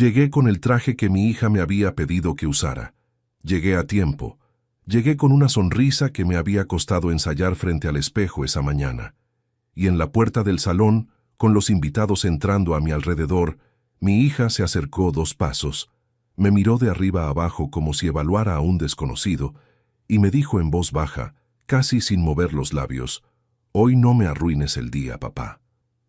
Llegué con el traje que mi hija me había pedido que usara. Llegué a tiempo. Llegué con una sonrisa que me había costado ensayar frente al espejo esa mañana. Y en la puerta del salón, con los invitados entrando a mi alrededor, mi hija se acercó 2 pasos, me miró de arriba a abajo como si evaluara a un desconocido, y me dijo en voz baja, casi sin mover los labios, «Hoy no me arruines el día, papá».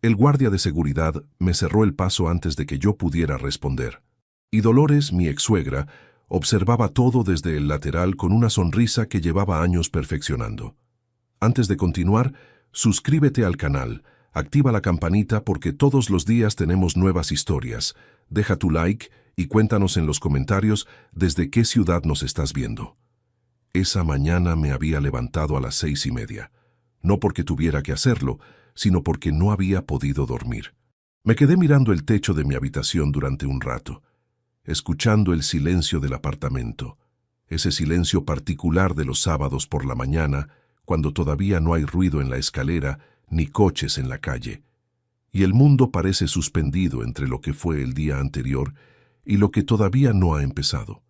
El guardia de seguridad me cerró el paso antes de que yo pudiera responder. Y Dolores, mi ex-suegra, observaba todo desde el lateral con una sonrisa que llevaba años perfeccionando. Antes de continuar, suscríbete al canal, activa la campanita porque todos los días tenemos nuevas historias. Deja tu like y cuéntanos en los comentarios desde qué ciudad nos estás viendo. Esa mañana me había levantado a las 6:30. No porque tuviera que hacerlo, sino porque no había podido dormir. Me quedé mirando el techo de mi habitación durante un rato, escuchando el silencio del apartamento, ese silencio particular de los sábados por la mañana, cuando todavía no hay ruido en la escalera ni coches en la calle, y el mundo parece suspendido entre lo que fue el día anterior y lo que todavía no ha empezado.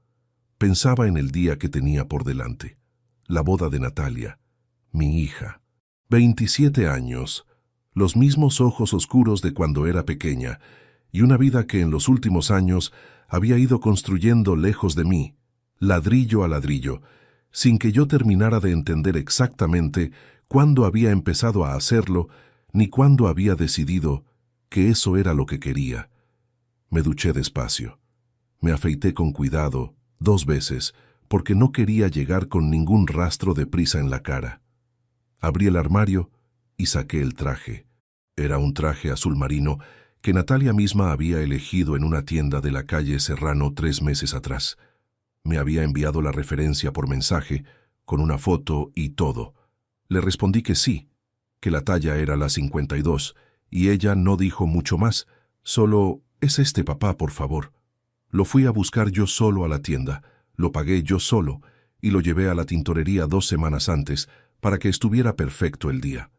Pensaba en el día que tenía por delante, la boda de Natalia, mi hija. 27 años, los mismos ojos oscuros de cuando era pequeña, y una vida que en los últimos años había ido construyendo lejos de mí, ladrillo a ladrillo, sin que yo terminara de entender exactamente cuándo había empezado a hacerlo, ni cuándo había decidido que eso era lo que quería. Me duché despacio. Me afeité con cuidado, 2 veces, porque no quería llegar con ningún rastro de prisa en la cara. Abrí el armario y saqué el traje. Era un traje azul marino que Natalia misma había elegido en una tienda de la calle Serrano 3 meses atrás. Me había enviado la referencia por mensaje, con una foto y todo. Le respondí que sí, que la talla era la 52, y ella no dijo mucho más, solo, «Es este, papá, por favor». Lo fui a buscar yo solo a la tienda, lo pagué yo solo, y lo llevé a la tintorería 2 semanas antes, para que estuviera perfecto el día.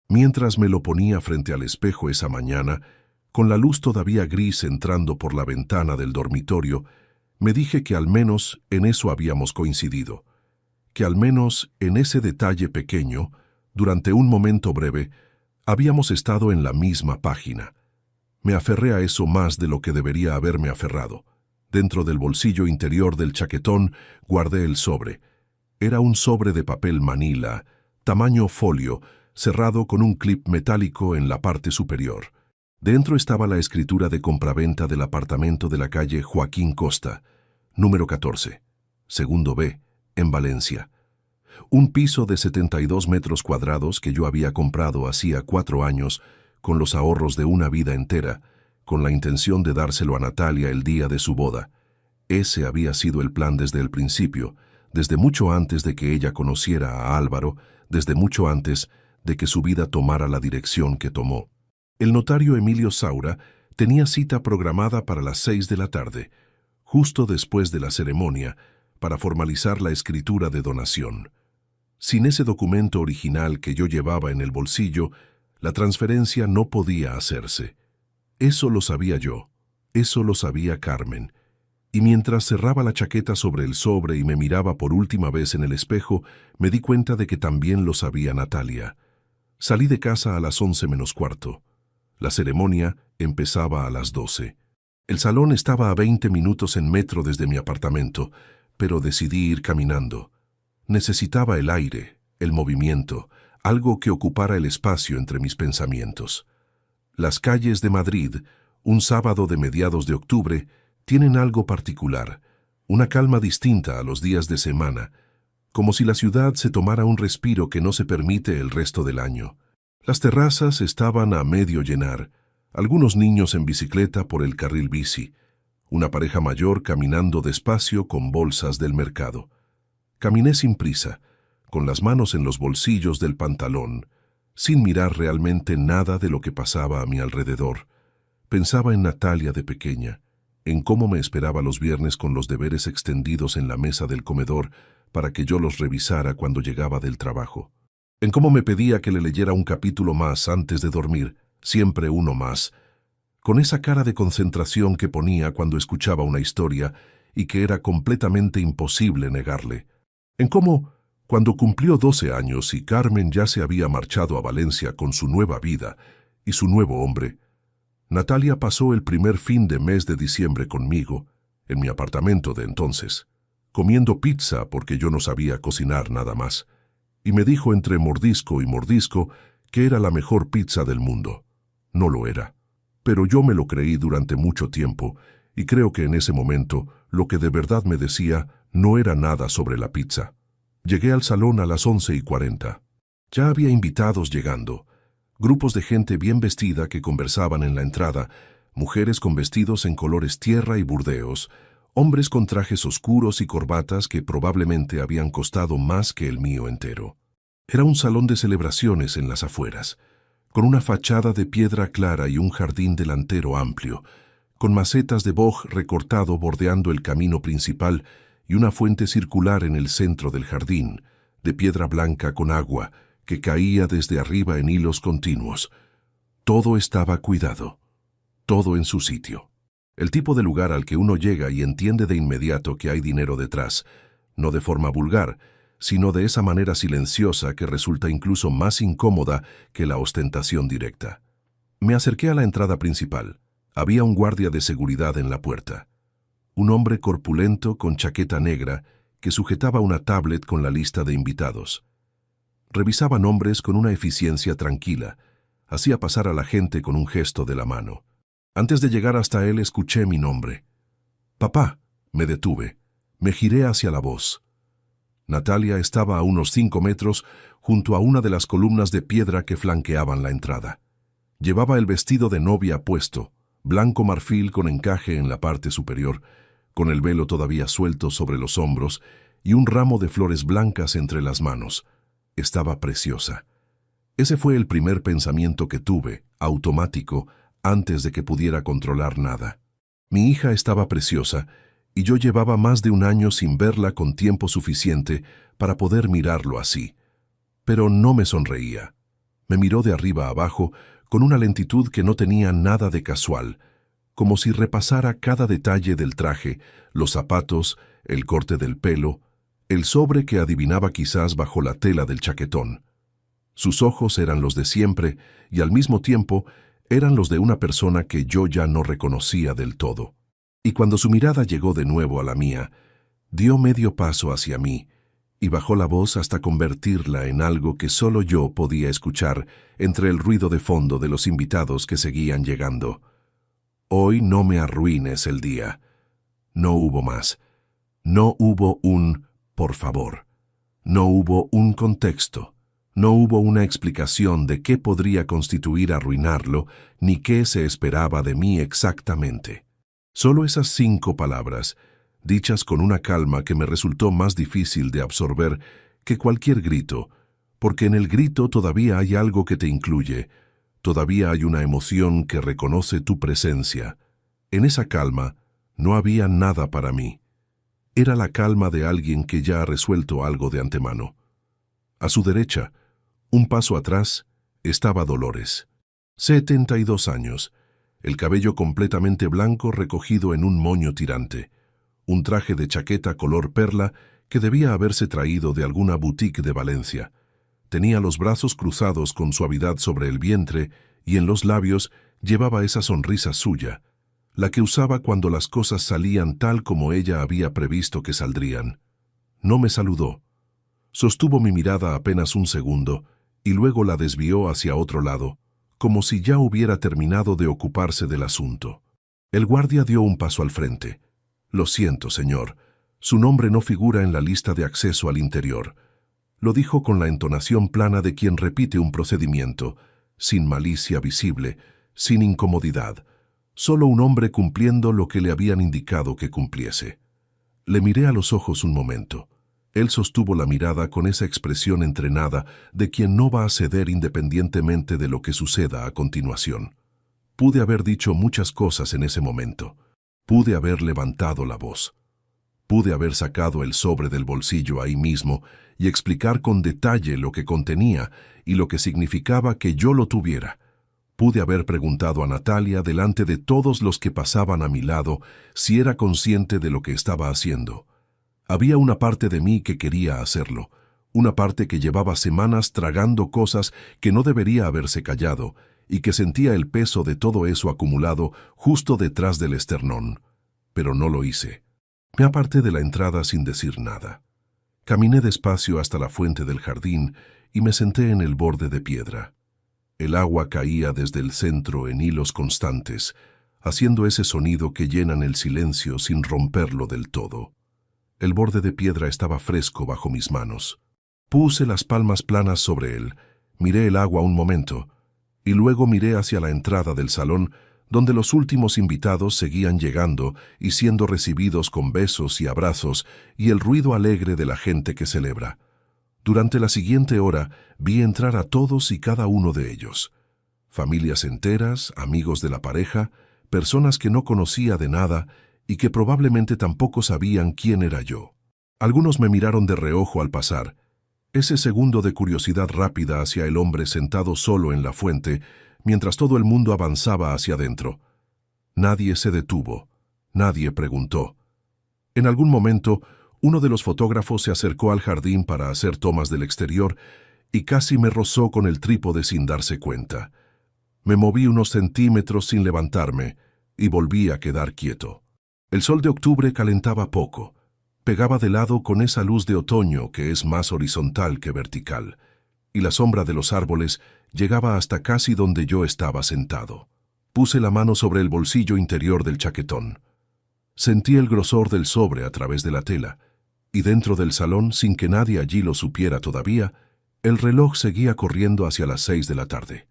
Mientras me lo ponía frente al espejo esa mañana, con la luz todavía gris entrando por la ventana del dormitorio, me dije que al menos en eso habíamos coincidido, que al menos en ese detalle pequeño, durante un momento breve, habíamos estado en la misma página. Me aferré a eso más de lo que debería haberme aferrado. Dentro del bolsillo interior del chaquetón guardé el sobre. Era un sobre de papel manila, tamaño folio, cerrado con un clip metálico en la parte superior. Dentro estaba la escritura de compraventa del apartamento de la calle Joaquín Costa, número 14, segundo B, en Valencia. Un piso de 72 metros cuadrados que yo había comprado hacía 4 años con los ahorros de una vida entera, con la intención de dárselo a Natalia el día de su boda. Ese había sido el plan desde el principio, desde mucho antes de que ella conociera a Álvaro, desde mucho antes de que su vida tomara la dirección que tomó. El notario Emilio Saura tenía cita programada para las 6 de la tarde, justo después de la ceremonia, para formalizar la escritura de donación. Sin ese documento original que yo llevaba en el bolsillo, la transferencia no podía hacerse. Eso lo sabía yo, eso lo sabía Carmen. Y mientras cerraba la chaqueta sobre el sobre y me miraba por última vez en el espejo, me di cuenta de que también lo sabía Natalia. Salí de casa a las 11 menos cuarto. La ceremonia empezaba a las 12. El salón estaba a 20 minutos en metro desde mi apartamento, pero decidí ir caminando. Necesitaba el aire, el movimiento, algo que ocupara el espacio entre mis pensamientos. Las calles de Madrid, un sábado de mediados de octubre, tienen algo particular, una calma distinta a los días de semana, como si la ciudad se tomara un respiro que no se permite el resto del año. Las terrazas estaban a medio llenar, algunos niños en bicicleta por el carril bici, una pareja mayor caminando despacio con bolsas del mercado. Caminé sin prisa, con las manos en los bolsillos del pantalón, sin mirar realmente nada de lo que pasaba a mi alrededor. Pensaba en Natalia de pequeña, en cómo me esperaba los viernes con los deberes extendidos en la mesa del comedor para que yo los revisara cuando llegaba del trabajo. En cómo me pedía que le leyera un capítulo más antes de dormir, siempre uno más. con esa cara de concentración que ponía cuando escuchaba una historia y que era completamente imposible negarle. En cómo, cuando cumplió 12 años y Carmen ya se había marchado a Valencia con su nueva vida y su nuevo hombre, Natalia pasó el primer fin de mes de diciembre conmigo, en mi apartamento de entonces, comiendo pizza porque yo no sabía cocinar nada más, y me dijo entre mordisco y mordisco que era la mejor pizza del mundo. No lo era, pero yo me lo creí durante mucho tiempo, y creo que en ese momento lo que de verdad me decía no era nada sobre la pizza. Llegué al salón a las 11:40. Ya había invitados llegando, grupos de gente bien vestida que conversaban en la entrada, mujeres con vestidos en colores tierra y burdeos, hombres con trajes oscuros y corbatas que probablemente habían costado más que el mío entero. Era un salón de celebraciones en las afueras, con una fachada de piedra clara y un jardín delantero amplio, con macetas de boj recortado bordeando el camino principal y una fuente circular en el centro del jardín, de piedra blanca con agua, que caía desde arriba en hilos continuos. Todo estaba cuidado, todo en su sitio. El tipo de lugar al que uno llega y entiende de inmediato que hay dinero detrás, no de forma vulgar, sino de esa manera silenciosa que resulta incluso más incómoda que la ostentación directa. Me acerqué a la entrada principal. Había un guardia de seguridad en la puerta. Un hombre corpulento con chaqueta negra que sujetaba una tablet con la lista de invitados. Revisaba nombres con una eficiencia tranquila. Hacía pasar a la gente con un gesto de la mano. Antes de llegar hasta él escuché mi nombre. «Papá», me detuve. Me giré hacia la voz. Natalia estaba a unos 5 metros junto a una de las columnas de piedra que flanqueaban la entrada. Llevaba el vestido de novia puesto, blanco marfil con encaje en la parte superior, con el velo todavía suelto sobre los hombros y un ramo de flores blancas entre las manos. Estaba preciosa. Ese fue el primer pensamiento que tuve, automático, antes de que pudiera controlar nada. Mi hija estaba preciosa, y yo llevaba más de un año sin verla con tiempo suficiente para poder mirarlo así. Pero no me sonreía. Me miró de arriba a abajo con una lentitud que no tenía nada de casual, como si repasara cada detalle del traje, los zapatos, el corte del pelo, el sobre que adivinaba quizás bajo la tela del chaquetón. Sus ojos eran los de siempre y al mismo tiempo eran los de una persona que yo ya no reconocía del todo. Y cuando su mirada llegó de nuevo a la mía, dio medio paso hacia mí y bajó la voz hasta convertirla en algo que solo yo podía escuchar entre el ruido de fondo de los invitados que seguían llegando. «Hoy no me arruines el día». No hubo más. No hubo un «por favor». No hubo un contexto. No hubo una explicación de qué podría constituir arruinarlo, ni qué se esperaba de mí exactamente. Solo esas 5 palabras, dichas con una calma que me resultó más difícil de absorber que cualquier grito, porque en el grito todavía hay algo que te incluye, todavía hay una emoción que reconoce tu presencia. En esa calma no había nada para mí. Era la calma de alguien que ya ha resuelto algo de antemano. A su derecha, un paso atrás, estaba Dolores. 72 años, el cabello completamente blanco recogido en un moño tirante, un traje de chaqueta color perla que debía haberse traído de alguna boutique de Valencia. Tenía los brazos cruzados con suavidad sobre el vientre y en los labios llevaba esa sonrisa suya, la que usaba cuando las cosas salían tal como ella había previsto que saldrían. No me saludó. Sostuvo mi mirada apenas un segundo y luego la desvió hacia otro lado, como si ya hubiera terminado de ocuparse del asunto. El guardia dio un paso al frente. «Lo siento, señor. Su nombre no figura en la lista de acceso al interior». Lo dijo con la entonación plana de quien repite un procedimiento, sin malicia visible, sin incomodidad. Solo un hombre cumpliendo lo que le habían indicado que cumpliese. Le miré a los ojos un momento. Él sostuvo la mirada con esa expresión entrenada de quien no va a ceder independientemente de lo que suceda a continuación. Pude haber dicho muchas cosas en ese momento. Pude haber levantado la voz. Pude haber sacado el sobre del bolsillo ahí mismo y explicar con detalle lo que contenía y lo que significaba que yo lo tuviera. Pude haber preguntado a Natalia delante de todos los que pasaban a mi lado si era consciente de lo que estaba haciendo. Había una parte de mí que quería hacerlo, una parte que llevaba semanas tragando cosas que no debería haberse callado y que sentía el peso de todo eso acumulado justo detrás del esternón. Pero no lo hice. Me aparté de la entrada sin decir nada. Caminé despacio hasta la fuente del jardín y me senté en el borde de piedra. El agua caía desde el centro en hilos constantes, haciendo ese sonido que llenan el silencio sin romperlo del todo. El borde de piedra estaba fresco bajo mis manos. Puse las palmas planas sobre él, miré el agua un momento, y luego miré hacia la entrada del salón, donde los últimos invitados seguían llegando y siendo recibidos con besos y abrazos y el ruido alegre de la gente que celebra. Durante la siguiente hora vi entrar a todos y cada uno de ellos. Familias enteras, amigos de la pareja, personas que no conocía de nada y que probablemente tampoco sabían quién era yo. Algunos me miraron de reojo al pasar. Ese segundo de curiosidad rápida hacia el hombre sentado solo en la fuente, mientras todo el mundo avanzaba hacia adentro. Nadie se detuvo, nadie preguntó. En algún momento, uno de los fotógrafos se acercó al jardín para hacer tomas del exterior y casi me rozó con el trípode sin darse cuenta. Me moví unos centímetros sin levantarme y volví a quedar quieto. El sol de octubre calentaba poco. Pegaba de lado con esa luz de otoño que es más horizontal que vertical, y la sombra de los árboles llegaba hasta casi donde yo estaba sentado. Puse la mano sobre el bolsillo interior del chaquetón. Sentí el grosor del sobre a través de la tela, y dentro del salón, sin que nadie allí lo supiera todavía, el reloj seguía corriendo hacia las 6 de la tarde.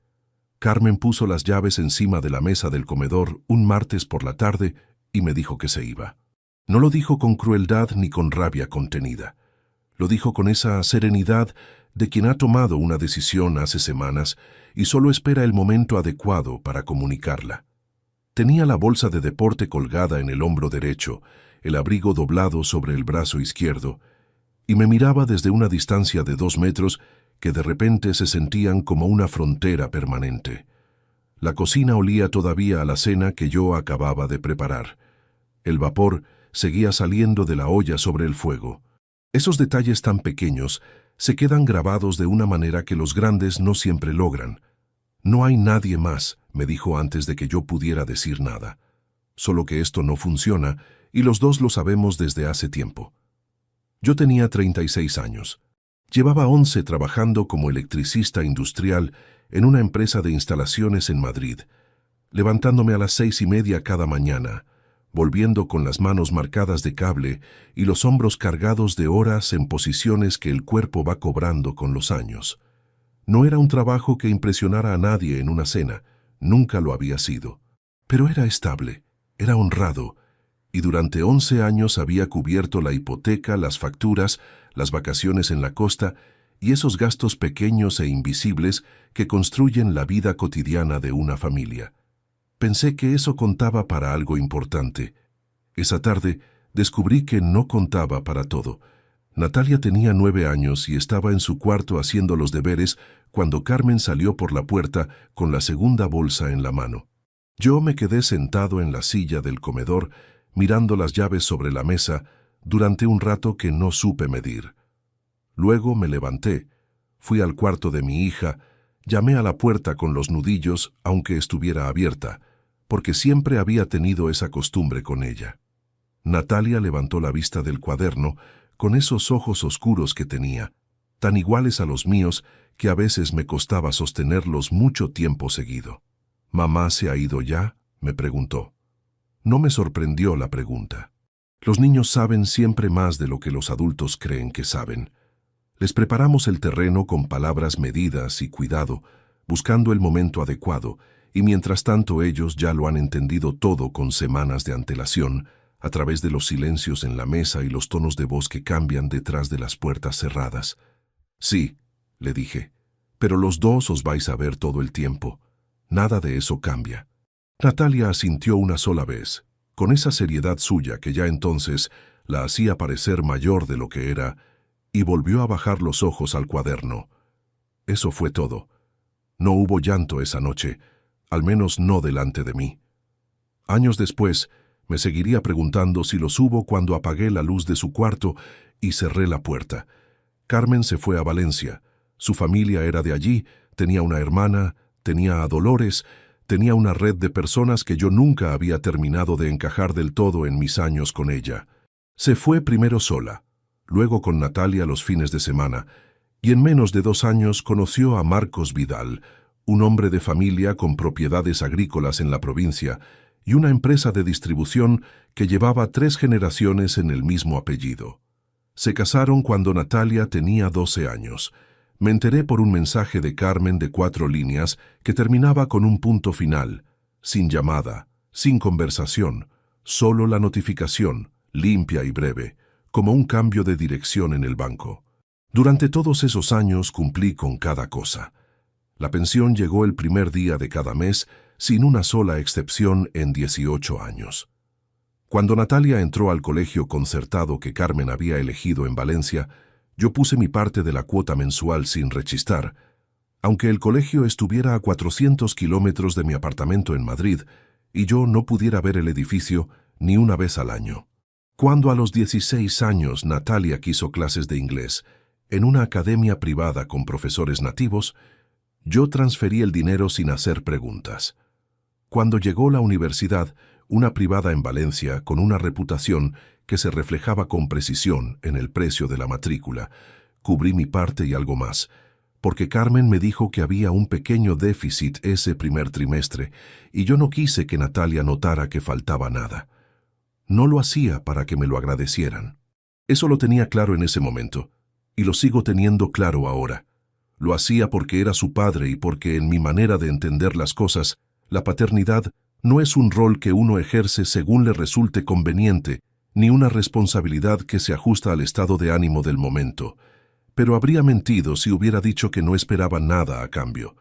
Carmen puso las llaves encima de la mesa del comedor un martes por la tarde y me dijo que se iba. No lo dijo con crueldad ni con rabia contenida. Lo dijo con esa serenidad de quien ha tomado una decisión hace semanas y solo espera el momento adecuado para comunicarla. Tenía la bolsa de deporte colgada en el hombro derecho, el abrigo doblado sobre el brazo izquierdo, y me miraba desde una distancia de 2 metros que de repente se sentían como una frontera permanente. La cocina olía todavía a la cena que yo acababa de preparar. El vapor seguía saliendo de la olla sobre el fuego. Esos detalles tan pequeños se quedan grabados de una manera que los grandes no siempre logran. No hay nadie más, me dijo antes de que yo pudiera decir nada. Solo que esto no funciona y los dos lo sabemos desde hace tiempo. Yo tenía 36 años. Llevaba 11 trabajando como electricista industrial en una empresa de instalaciones en Madrid, levantándome a las 6:30 cada mañana, volviendo con las manos marcadas de cable y los hombros cargados de horas en posiciones que el cuerpo va cobrando con los años. No era un trabajo que impresionara a nadie en una cena, nunca lo había sido. Pero era estable, era honrado, y durante 11 años había cubierto la hipoteca, las facturas, las vacaciones en la costa y esos gastos pequeños e invisibles que construyen la vida cotidiana de una familia. Pensé que eso contaba para algo importante. Esa tarde descubrí que no contaba para todo. Natalia tenía 9 años y estaba en su cuarto haciendo los deberes cuando Carmen salió por la puerta con la segunda bolsa en la mano. Yo me quedé sentado en la silla del comedor, mirando las llaves sobre la mesa, durante un rato que no supe medir. Luego me levanté, fui al cuarto de mi hija, llamé a la puerta con los nudillos, aunque estuviera abierta, porque siempre había tenido esa costumbre con ella. Natalia levantó la vista del cuaderno con esos ojos oscuros que tenía, tan iguales a los míos que a veces me costaba sostenerlos mucho tiempo seguido. ¿Mamá se ha ido ya?, me preguntó. No me sorprendió la pregunta. Los niños saben siempre más de lo que los adultos creen que saben. Les preparamos el terreno con palabras medidas y cuidado, buscando el momento adecuado, y mientras tanto ellos ya lo han entendido todo con semanas de antelación, a través de los silencios en la mesa y los tonos de voz que cambian detrás de las puertas cerradas. Sí, le dije, pero los dos os vais a ver todo el tiempo. Nada de eso cambia. Natalia asintió una sola vez, con esa seriedad suya que ya entonces la hacía parecer mayor de lo que era, y volvió a bajar los ojos al cuaderno. Eso fue todo. No hubo llanto esa noche, al menos no delante de mí. Años después, me seguiría preguntando si los hubo cuando apagué la luz de su cuarto y cerré la puerta. Carmen se fue a Valencia. Su familia era de allí, tenía una hermana, tenía a Dolores, tenía una red de personas que yo nunca había terminado de encajar del todo en mis años con ella. Se fue primero sola, luego con Natalia los fines de semana, y en menos de 2 años conoció a Marcos Vidal, un hombre de familia con propiedades agrícolas en la provincia y una empresa de distribución que llevaba 3 generaciones en el mismo apellido. Se casaron cuando Natalia tenía 12 años. Me enteré por un mensaje de Carmen de 4 líneas que terminaba con un punto final, sin llamada, sin conversación, solo la notificación, limpia y breve, como un cambio de dirección en el banco. Durante todos esos años cumplí con cada cosa. La pensión llegó el primer día de cada mes, sin una sola excepción en 18 años. Cuando Natalia entró al colegio concertado que Carmen había elegido en Valencia, yo puse mi parte de la cuota mensual sin rechistar, aunque el colegio estuviera a 400 kilómetros de mi apartamento en Madrid y yo no pudiera ver el edificio ni una vez al año. Cuando a los 16 años Natalia quiso clases de inglés en una academia privada con profesores nativos, yo transferí el dinero sin hacer preguntas. Cuando llegó la universidad, una privada en Valencia con una reputación que se reflejaba con precisión en el precio de la matrícula, cubrí mi parte y algo más, porque Carmen me dijo que había un pequeño déficit ese primer trimestre y yo no quise que Natalia notara que faltaba nada. No lo hacía para que me lo agradecieran. Eso lo tenía claro en ese momento, y lo sigo teniendo claro ahora. Lo hacía porque era su padre y porque en mi manera de entender las cosas, la paternidad no es un rol que uno ejerce según le resulte conveniente, ni una responsabilidad que se ajusta al estado de ánimo del momento. Pero habría mentido si hubiera dicho que no esperaba nada a cambio.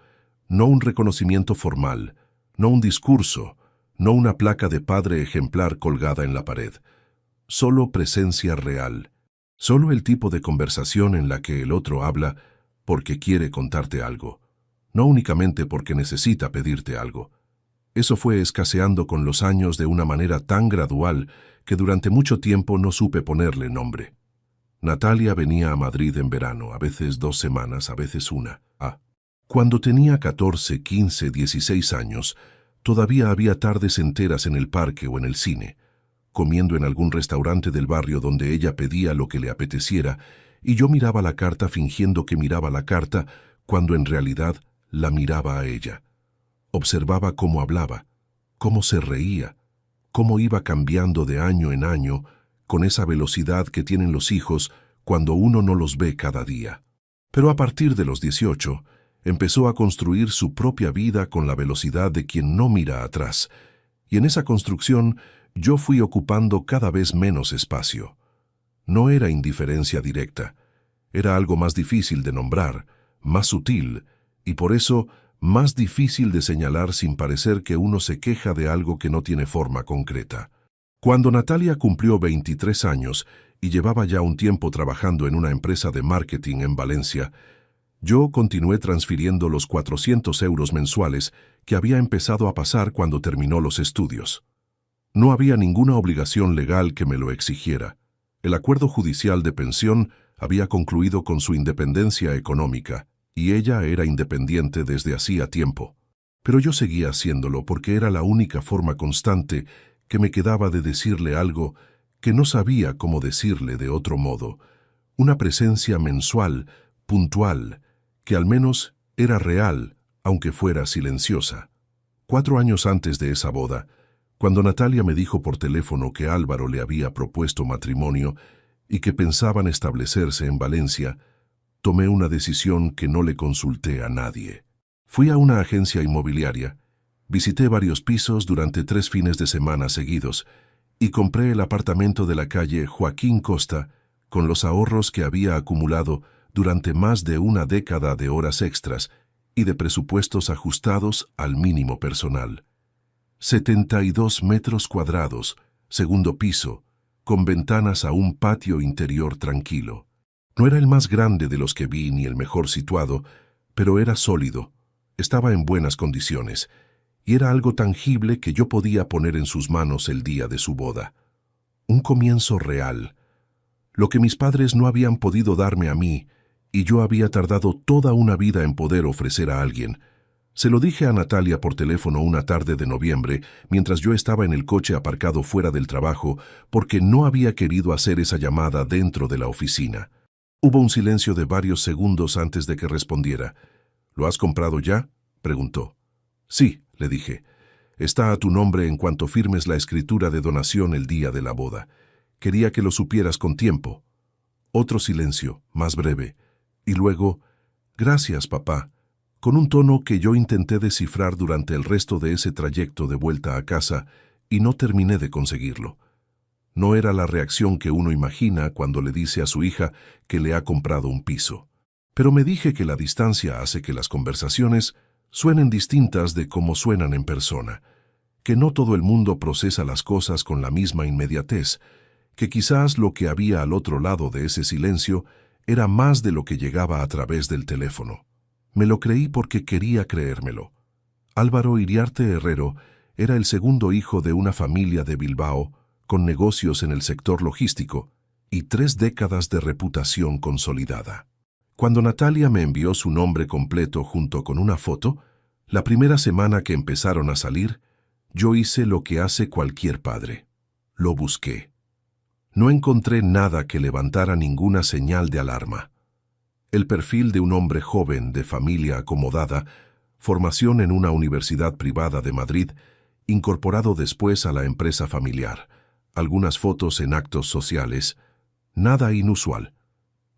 No un reconocimiento formal, no un discurso, no una placa de padre ejemplar colgada en la pared. Solo presencia real. Solo el tipo de conversación en la que el otro habla porque quiere contarte algo, no únicamente porque necesita pedirte algo. Eso fue escaseando con los años de una manera tan gradual que durante mucho tiempo no supe ponerle nombre. Natalia venía a Madrid en verano, a veces 2 semanas, a veces una. Cuando tenía 14, 15, 16 años, todavía había tardes enteras en el parque o en el cine, comiendo en algún restaurante del barrio donde ella pedía lo que le apeteciera y yo miraba la carta fingiendo que miraba la carta cuando en realidad la miraba a ella. Observaba cómo hablaba, cómo se reía, cómo iba cambiando de año en año con esa velocidad que tienen los hijos cuando uno no los ve cada día. Pero a partir de los 18, empezó a construir su propia vida con la velocidad de quien no mira atrás, y en esa construcción yo fui ocupando cada vez menos espacio. No era indiferencia directa, era algo más difícil de nombrar, más sutil, y por eso más difícil de señalar sin parecer que uno se queja de algo que no tiene forma concreta. Cuando Natalia cumplió 23 años y llevaba ya un tiempo trabajando en una empresa de marketing en Valencia, yo continué transfiriendo los 400 euros mensuales que había empezado a pasar cuando terminó los estudios. No había ninguna obligación legal que me lo exigiera. El acuerdo judicial de pensión había concluido con su independencia económica, y ella era independiente desde hacía tiempo. Pero yo seguía haciéndolo porque era la única forma constante que me quedaba de decirle algo que no sabía cómo decirle de otro modo. Una presencia mensual, puntual, que al menos era real, aunque fuera silenciosa. 4 años antes de esa boda, cuando Natalia me dijo por teléfono que Álvaro le había propuesto matrimonio y que pensaban establecerse en Valencia, tomé una decisión que no le consulté a nadie. Fui a una agencia inmobiliaria, visité varios pisos durante 3 fines de semana seguidos y compré el apartamento de la calle Joaquín Costa con los ahorros que había acumulado durante más de una década de horas extras y de presupuestos ajustados al mínimo personal. 72 metros cuadrados, segundo piso, con ventanas a un patio interior tranquilo. No era el más grande de los que vi ni el mejor situado, pero era sólido, estaba en buenas condiciones, y era algo tangible que yo podía poner en sus manos el día de su boda. Un comienzo real, lo que mis padres no habían podido darme a mí, y yo había tardado toda una vida en poder ofrecer a alguien. Se lo dije a Natalia por teléfono una tarde de noviembre, mientras yo estaba en el coche aparcado fuera del trabajo, porque no había querido hacer esa llamada dentro de la oficina. Hubo un silencio de varios segundos antes de que respondiera. ¿Lo has comprado ya?, preguntó. Sí, le dije. Está a tu nombre en cuanto firmes la escritura de donación el día de la boda. Quería que lo supieras con tiempo. Otro silencio, más breve. Y luego, gracias, papá, con un tono que yo intenté descifrar durante el resto de ese trayecto de vuelta a casa y no terminé de conseguirlo. No era la reacción que uno imagina cuando le dice a su hija que le ha comprado un piso. Pero me dije que la distancia hace que las conversaciones suenen distintas de cómo suenan en persona, que no todo el mundo procesa las cosas con la misma inmediatez, que quizás lo que había al otro lado de ese silencio era más de lo que llegaba a través del teléfono. Me lo creí porque quería creérmelo. Álvaro Iriarte Herrero era el segundo hijo de una familia de Bilbao con negocios en el sector logístico y 3 décadas de reputación consolidada. Cuando Natalia me envió su nombre completo junto con una foto, la primera semana que empezaron a salir, yo hice lo que hace cualquier padre. Lo busqué. No encontré nada que levantara ninguna señal de alarma. El perfil de un hombre joven, de familia acomodada, formación en una universidad privada de Madrid, incorporado después a la empresa familiar, algunas fotos en actos sociales, nada inusual.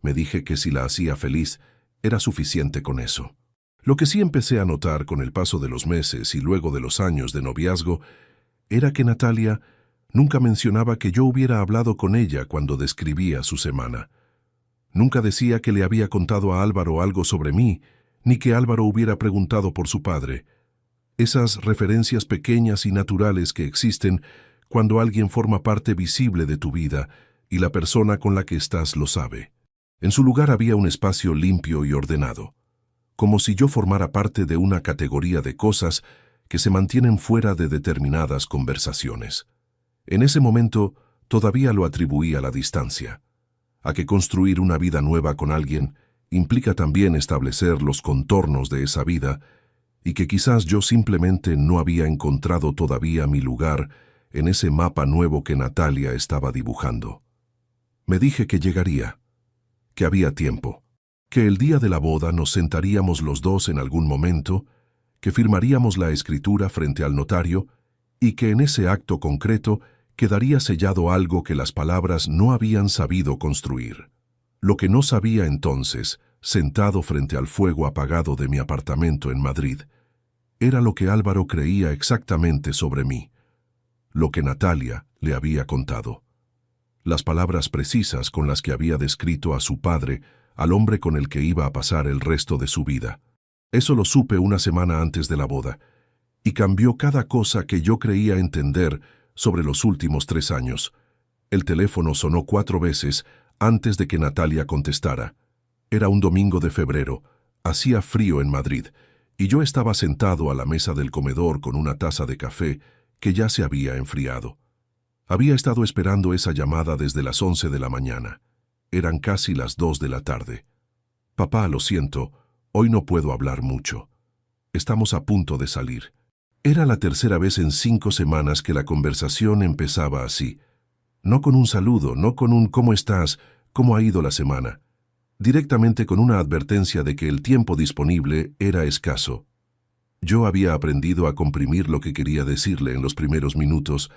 Me dije que si la hacía feliz, era suficiente con eso. Lo que sí empecé a notar con el paso de los meses y luego de los años de noviazgo era que Natalia nunca mencionaba que yo hubiera hablado con ella cuando describía su semana. Nunca decía que le había contado a Álvaro algo sobre mí, ni que Álvaro hubiera preguntado por su padre. Esas referencias pequeñas y naturales que existen cuando alguien forma parte visible de tu vida y la persona con la que estás lo sabe. En su lugar había un espacio limpio y ordenado, como si yo formara parte de una categoría de cosas que se mantienen fuera de determinadas conversaciones. En ese momento todavía lo atribuí a la distancia, a que construir una vida nueva con alguien implica también establecer los contornos de esa vida y que quizás yo simplemente no había encontrado todavía mi lugar en ese mapa nuevo que Natalia estaba dibujando. Me dije que llegaría, que había tiempo, que el día de la boda nos sentaríamos los dos en algún momento, que firmaríamos la escritura frente al notario y que en ese acto concreto quedaría sellado algo que las palabras no habían sabido construir. Lo que no sabía entonces, sentado frente al fuego apagado de mi apartamento en Madrid, era lo que Álvaro creía exactamente sobre mí, lo que Natalia le había contado. Las palabras precisas con las que había descrito a su padre, al hombre con el que iba a pasar el resto de su vida. Eso lo supe una semana antes de la boda, y cambió cada cosa que yo creía entender sobre los últimos 3 años. El teléfono sonó 4 veces antes de que Natalia contestara. Era un domingo de febrero, hacía frío en Madrid, y yo estaba sentado a la mesa del comedor con una taza de café que ya se había enfriado. Había estado esperando esa llamada desde las 11 de la mañana. Eran casi las 2 de la tarde. Papá, lo siento, hoy no puedo hablar mucho. Estamos a punto de salir. Era la tercera vez en 5 semanas que la conversación empezaba así. No con un saludo, no con un ¿cómo estás?, ¿cómo ha ido la semana? Directamente con una advertencia de que el tiempo disponible era escaso. Yo había aprendido a comprimir lo que quería decirle en los primeros minutos,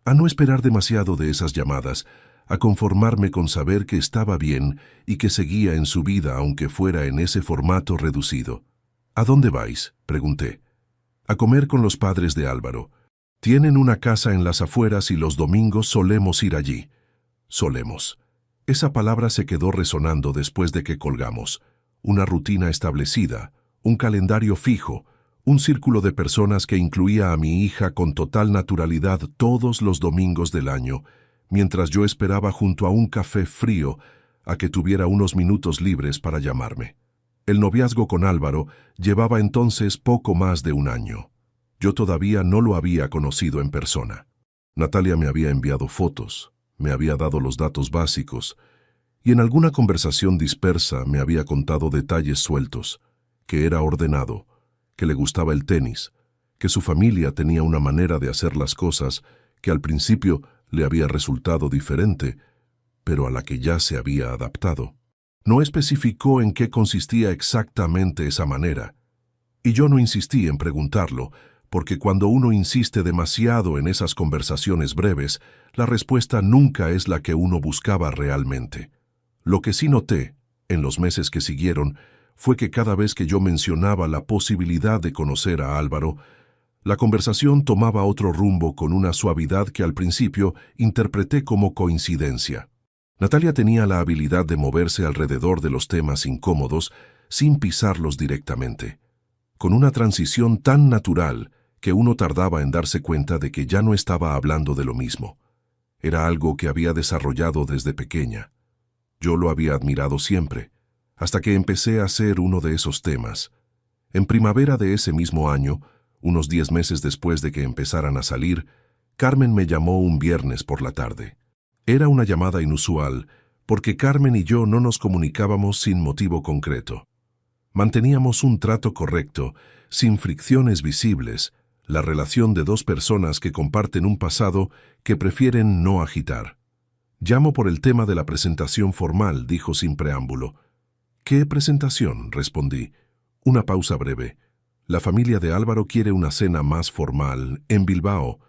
a no esperar demasiado de esas llamadas, a conformarme con saber que estaba bien y que seguía en su vida aunque fuera en ese formato reducido. ¿A dónde vais?, pregunté. A comer con los padres de Álvaro. Tienen una casa en las afueras y los domingos solemos ir allí. Solemos. Esa palabra se quedó resonando después de que colgamos. Una rutina establecida, un calendario fijo, un círculo de personas que incluía a mi hija con total naturalidad todos los domingos del año, mientras yo esperaba junto a un café frío a que tuviera unos minutos libres para llamarme. El noviazgo con Álvaro llevaba entonces poco más de 1 año. Yo todavía no lo había conocido en persona. Natalia me había enviado fotos, me había dado los datos básicos, y en alguna conversación dispersa me había contado detalles sueltos, que era ordenado, que le gustaba el tenis, que su familia tenía una manera de hacer las cosas que al principio le había resultado diferente, pero a la que ya se había adaptado. No especificó en qué consistía exactamente esa manera, y yo no insistí en preguntarlo, porque cuando uno insiste demasiado en esas conversaciones breves, la respuesta nunca es la que uno buscaba realmente. Lo que sí noté, en los meses que siguieron, fue que cada vez que yo mencionaba la posibilidad de conocer a Álvaro, la conversación tomaba otro rumbo con una suavidad que al principio interpreté como coincidencia. Natalia tenía la habilidad de moverse alrededor de los temas incómodos sin pisarlos directamente, con una transición tan natural que uno tardaba en darse cuenta de que ya no estaba hablando de lo mismo. Era algo que había desarrollado desde pequeña. Yo lo había admirado siempre, hasta que empecé a hacer uno de esos temas. En primavera de ese mismo año, unos 10 meses después de que empezaran a salir, Carmen me llamó un viernes por la tarde. Era una llamada inusual, porque Carmen y yo no nos comunicábamos sin motivo concreto. Manteníamos un trato correcto, sin fricciones visibles, la relación de dos personas que comparten un pasado que prefieren no agitar. «Llamo por el tema de la presentación formal», dijo sin preámbulo. «¿Qué presentación?», respondí. Una pausa breve. «La familia de Álvaro quiere una cena más formal, en Bilbao,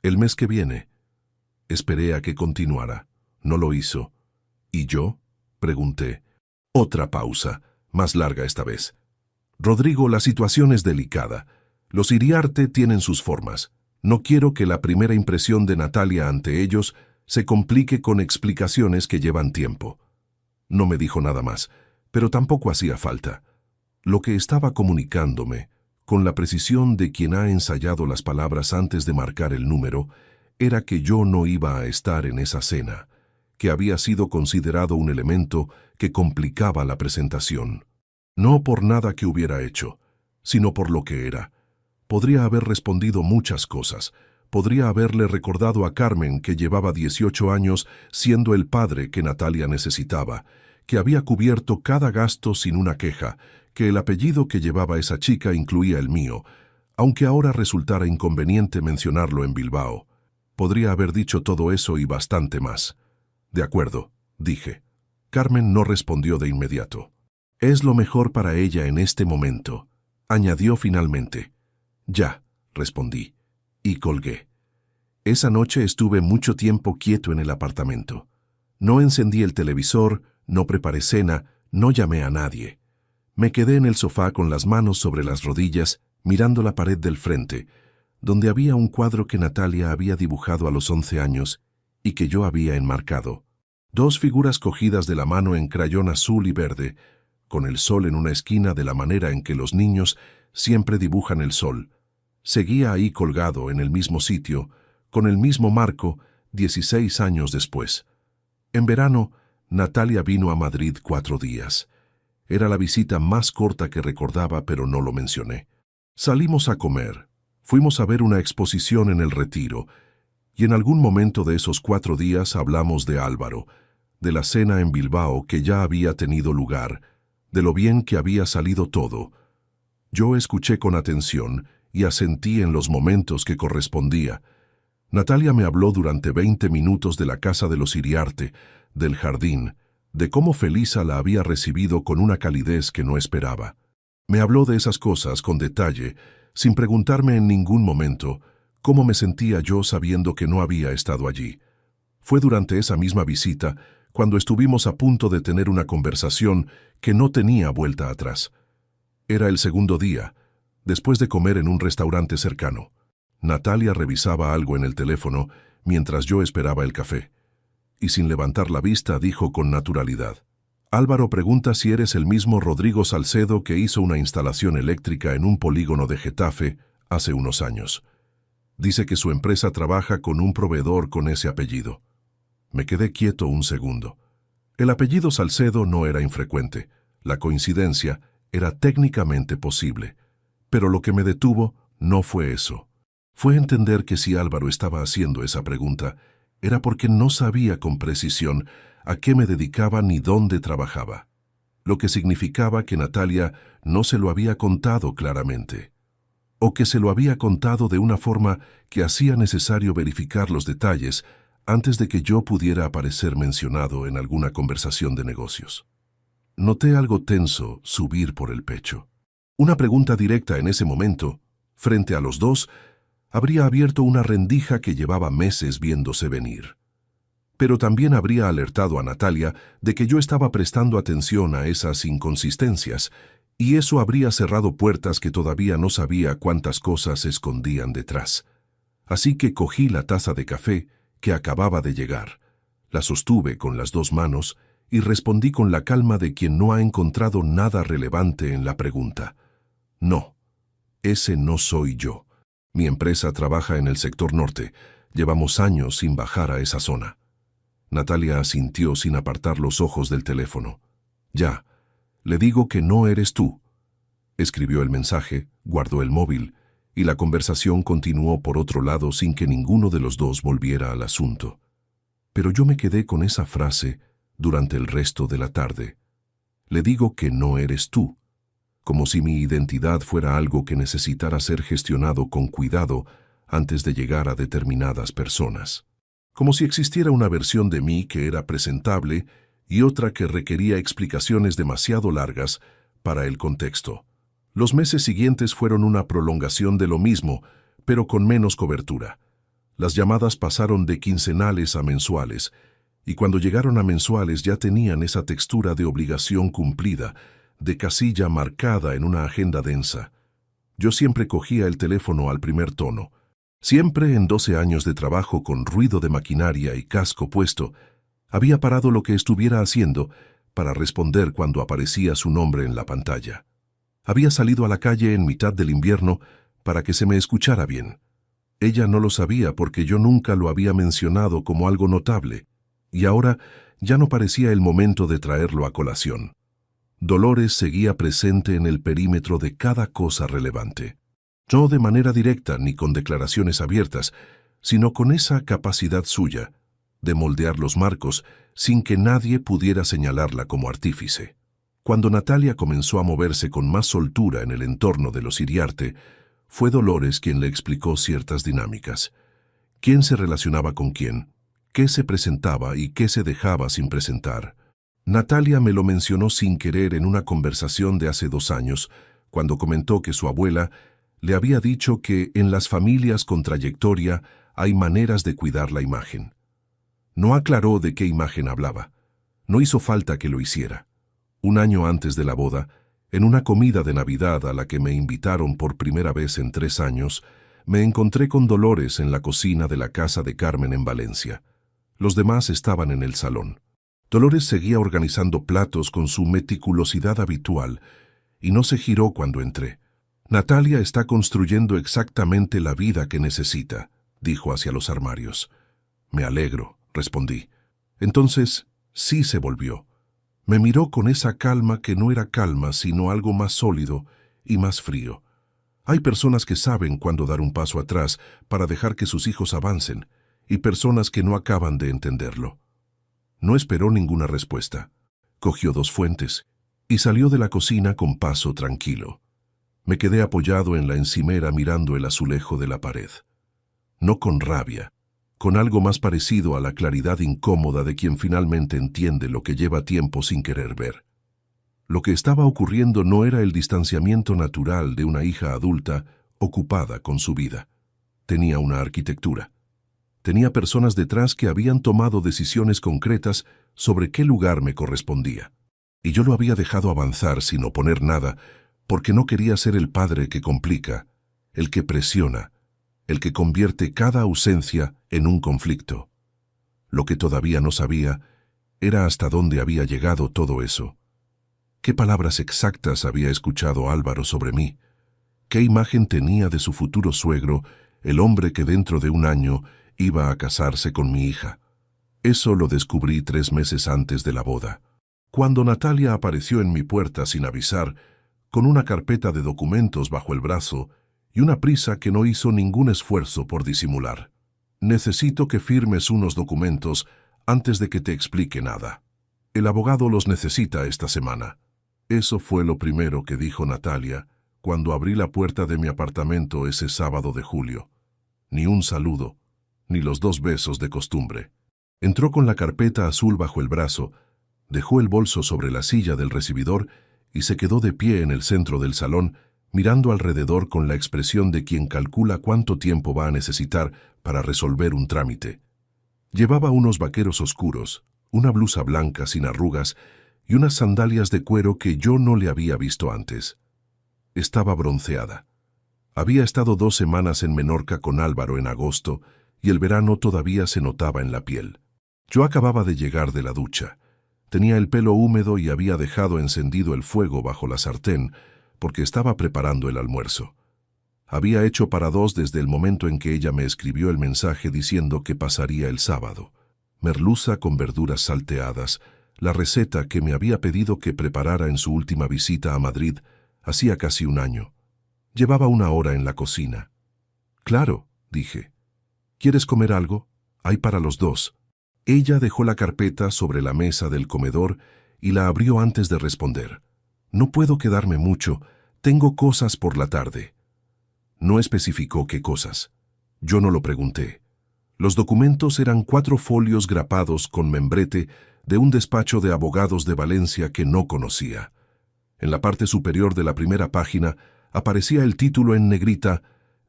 el mes que viene». Esperé a que continuara. No lo hizo. «¿Y yo?», pregunté. Otra pausa, más larga esta vez. «Rodrigo, la situación es delicada. Los Iriarte tienen sus formas. No quiero que la primera impresión de Natalia ante ellos se complique con explicaciones que llevan tiempo». No me dijo nada más, pero tampoco hacía falta. Lo que estaba comunicándome, con la precisión de quien ha ensayado las palabras antes de marcar el número, era que yo no iba a estar en esa cena, que había sido considerado un elemento que complicaba la presentación. No por nada que hubiera hecho, sino por lo que era. Podría haber respondido muchas cosas. Podría haberle recordado a Carmen que llevaba 18 años siendo el padre que Natalia necesitaba, que había cubierto cada gasto sin una queja, que el apellido que llevaba esa chica incluía el mío, aunque ahora resultara inconveniente mencionarlo en Bilbao. Podría haber dicho todo eso y bastante más. «De acuerdo», dije. Carmen no respondió de inmediato. «Es lo mejor para ella en este momento», añadió finalmente. «Ya», respondí, y colgué. Esa noche estuve mucho tiempo quieto en el apartamento. No encendí el televisor, no preparé cena, no llamé a nadie. Me quedé en el sofá con las manos sobre las rodillas, mirando la pared del frente, donde había un cuadro que Natalia había dibujado a los 11 años y que yo había enmarcado. Dos figuras cogidas de la mano en crayón azul y verde, con el sol en una esquina de la manera en que los niños siempre dibujan el sol. Seguía ahí colgado en el mismo sitio, con el mismo marco, 16 años después. En verano, Natalia vino a Madrid 4 días. Era la visita más corta que recordaba, pero no lo mencioné. Salimos a comer. Fuimos a ver una exposición en el Retiro, y en algún momento de esos 4 días hablamos de Álvaro, de la cena en Bilbao que ya había tenido lugar, de lo bien que había salido todo. Yo escuché con atención y asentí en los momentos que correspondía. Natalia me habló durante 20 minutos de la casa de los Iriarte, del jardín, de cómo Felisa la había recibido con una calidez que no esperaba. Me habló de esas cosas con detalle, sin preguntarme en ningún momento cómo me sentía yo sabiendo que no había estado allí. Fue durante esa misma visita cuando estuvimos a punto de tener una conversación que no tenía vuelta atrás. Era el segundo día, después de comer en un restaurante cercano. Natalia revisaba algo en el teléfono mientras yo esperaba el café. Y sin levantar la vista dijo con naturalidad: «Álvaro pregunta si eres el mismo Rodrigo Salcedo que hizo una instalación eléctrica en un polígono de Getafe hace unos años. Dice que su empresa trabaja con un proveedor con ese apellido». Me quedé quieto un segundo. El apellido Salcedo no era infrecuente. La coincidencia era técnicamente posible. Pero lo que me detuvo No fue eso. Fue entender que si Álvaro estaba haciendo esa pregunta, era porque no sabía con precisión a qué me dedicaba ni dónde trabajaba, lo que significaba que Natalia no se lo había contado claramente, o que se lo había contado de una forma que hacía necesario verificar los detalles antes de que yo pudiera aparecer mencionado en alguna conversación de negocios. Noté algo tenso subir por el pecho. Una pregunta directa en ese momento, frente a los dos, habría abierto una rendija que llevaba meses viéndose venir. Pero también habría alertado a Natalia de que yo estaba prestando atención a esas inconsistencias, y eso habría cerrado puertas que todavía no sabía cuántas cosas se escondían detrás. Así que cogí la taza de café que acababa de llegar, la sostuve con las dos manos y respondí con la calma de quien no ha encontrado nada relevante en la pregunta. No, ese no soy yo. Mi empresa trabaja en el sector norte. Llevamos años sin bajar a esa zona. Natalia asintió sin apartar los ojos del teléfono. Ya, le digo que no eres tú. Escribió el mensaje, guardó el móvil, y la conversación continuó por otro lado sin que ninguno de los dos volviera al asunto. Pero yo me quedé con esa frase durante el resto de la tarde. Le digo que no eres tú, como si mi identidad fuera algo que necesitara ser gestionado con cuidado antes de llegar a determinadas personas. Como si existiera una versión de mí que era presentable y otra que requería explicaciones demasiado largas para el contexto. Los meses siguientes fueron una prolongación de lo mismo, pero con menos cobertura. Las llamadas pasaron de quincenales a mensuales, y cuando llegaron a mensuales ya tenían esa textura de obligación cumplida, de casilla marcada en una agenda densa. Yo siempre cogía el teléfono al primer tono. Siempre en 12 años de trabajo con ruido de maquinaria y casco puesto, había parado lo que estuviera haciendo para responder cuando aparecía su nombre en la pantalla. Había salido a la calle en mitad del invierno para que se me escuchara bien. Ella no lo sabía porque yo nunca lo había mencionado como algo notable, y ahora ya no parecía el momento de traerlo a colación. Dolores seguía presente en el perímetro de cada cosa relevante. No de manera directa ni con declaraciones abiertas, sino con esa capacidad suya de moldear los marcos sin que nadie pudiera señalarla como artífice. Cuando Natalia comenzó a moverse con más soltura en el entorno de los Iriarte, fue Dolores quien le explicó ciertas dinámicas. ¿Quién se relacionaba con quién? ¿Qué se presentaba y qué se dejaba sin presentar? Natalia me lo mencionó sin querer en una conversación de hace 2 años, cuando comentó que su abuela le había dicho que en las familias con trayectoria hay maneras de cuidar la imagen. No aclaró de qué imagen hablaba. No hizo falta que lo hiciera. Un año antes de la boda, en una comida de Navidad a la que me invitaron por primera vez en 3 años, me encontré con Dolores en la cocina de la casa de Carmen en Valencia. Los demás estaban en el salón. Dolores seguía organizando platos con su meticulosidad habitual y no se giró cuando entré. Natalia está construyendo exactamente la vida que necesita, dijo hacia los armarios. Me alegro, respondí. Entonces, sí se volvió. Me miró con esa calma que no era calma, sino algo más sólido y más frío. Hay personas que saben cuándo dar un paso atrás para dejar que sus hijos avancen, y personas que no acaban de entenderlo. No esperó ninguna respuesta. Cogió 2 fuentes y salió de la cocina con paso tranquilo. Me quedé apoyado en la encimera mirando el azulejo de la pared. No con rabia, con algo más parecido a la claridad incómoda de quien finalmente entiende lo que lleva tiempo sin querer ver. Lo que estaba ocurriendo no era el distanciamiento natural de una hija adulta ocupada con su vida. Tenía una arquitectura. Tenía personas detrás que habían tomado decisiones concretas sobre qué lugar me correspondía. Y yo lo había dejado avanzar sin oponer nada, porque no quería ser el padre que complica, el que presiona, el que convierte cada ausencia en un conflicto. Lo que todavía no sabía era hasta dónde había llegado todo eso. ¿Qué palabras exactas había escuchado Álvaro sobre mí? ¿Qué imagen tenía de su futuro suegro, el hombre que dentro de 1 año iba a casarse con mi hija? Eso lo descubrí 3 meses antes de la boda. Cuando Natalia apareció en mi puerta sin avisar, con una carpeta de documentos bajo el brazo y una prisa que no hizo ningún esfuerzo por disimular. Necesito que firmes unos documentos antes de que te explique nada. El abogado los necesita esta semana. Eso fue lo primero que dijo Natalia cuando abrí la puerta de mi apartamento ese sábado de julio. Ni un saludo, ni los 2 besos de costumbre. Entró con la carpeta azul bajo el brazo, dejó el bolso sobre la silla del recibidor y se quedó de pie en el centro del salón, mirando alrededor con la expresión de quien calcula cuánto tiempo va a necesitar para resolver un trámite. Llevaba unos vaqueros oscuros, una blusa blanca sin arrugas y unas sandalias de cuero que yo no le había visto antes. Estaba bronceada. Había estado 2 semanas en Menorca con Álvaro en agosto y el verano todavía se notaba en la piel. Yo acababa de llegar de la ducha. Tenía el pelo húmedo y había dejado encendido el fuego bajo la sartén porque estaba preparando el almuerzo. Había hecho para 2 desde el momento en que ella me escribió el mensaje diciendo que pasaría el sábado. Merluza con verduras salteadas, la receta que me había pedido que preparara en su última visita a Madrid hacía casi 1 año. Llevaba 1 hora en la cocina. «Claro», dije. «¿Quieres comer algo? Hay para los 2». Ella dejó la carpeta sobre la mesa del comedor y la abrió antes de responder. «No puedo quedarme mucho, tengo cosas por la tarde». No especificó qué cosas. Yo no lo pregunté. Los documentos eran 4 folios grapados con membrete de un despacho de abogados de Valencia que no conocía. En la parte superior de la primera página aparecía el título en negrita: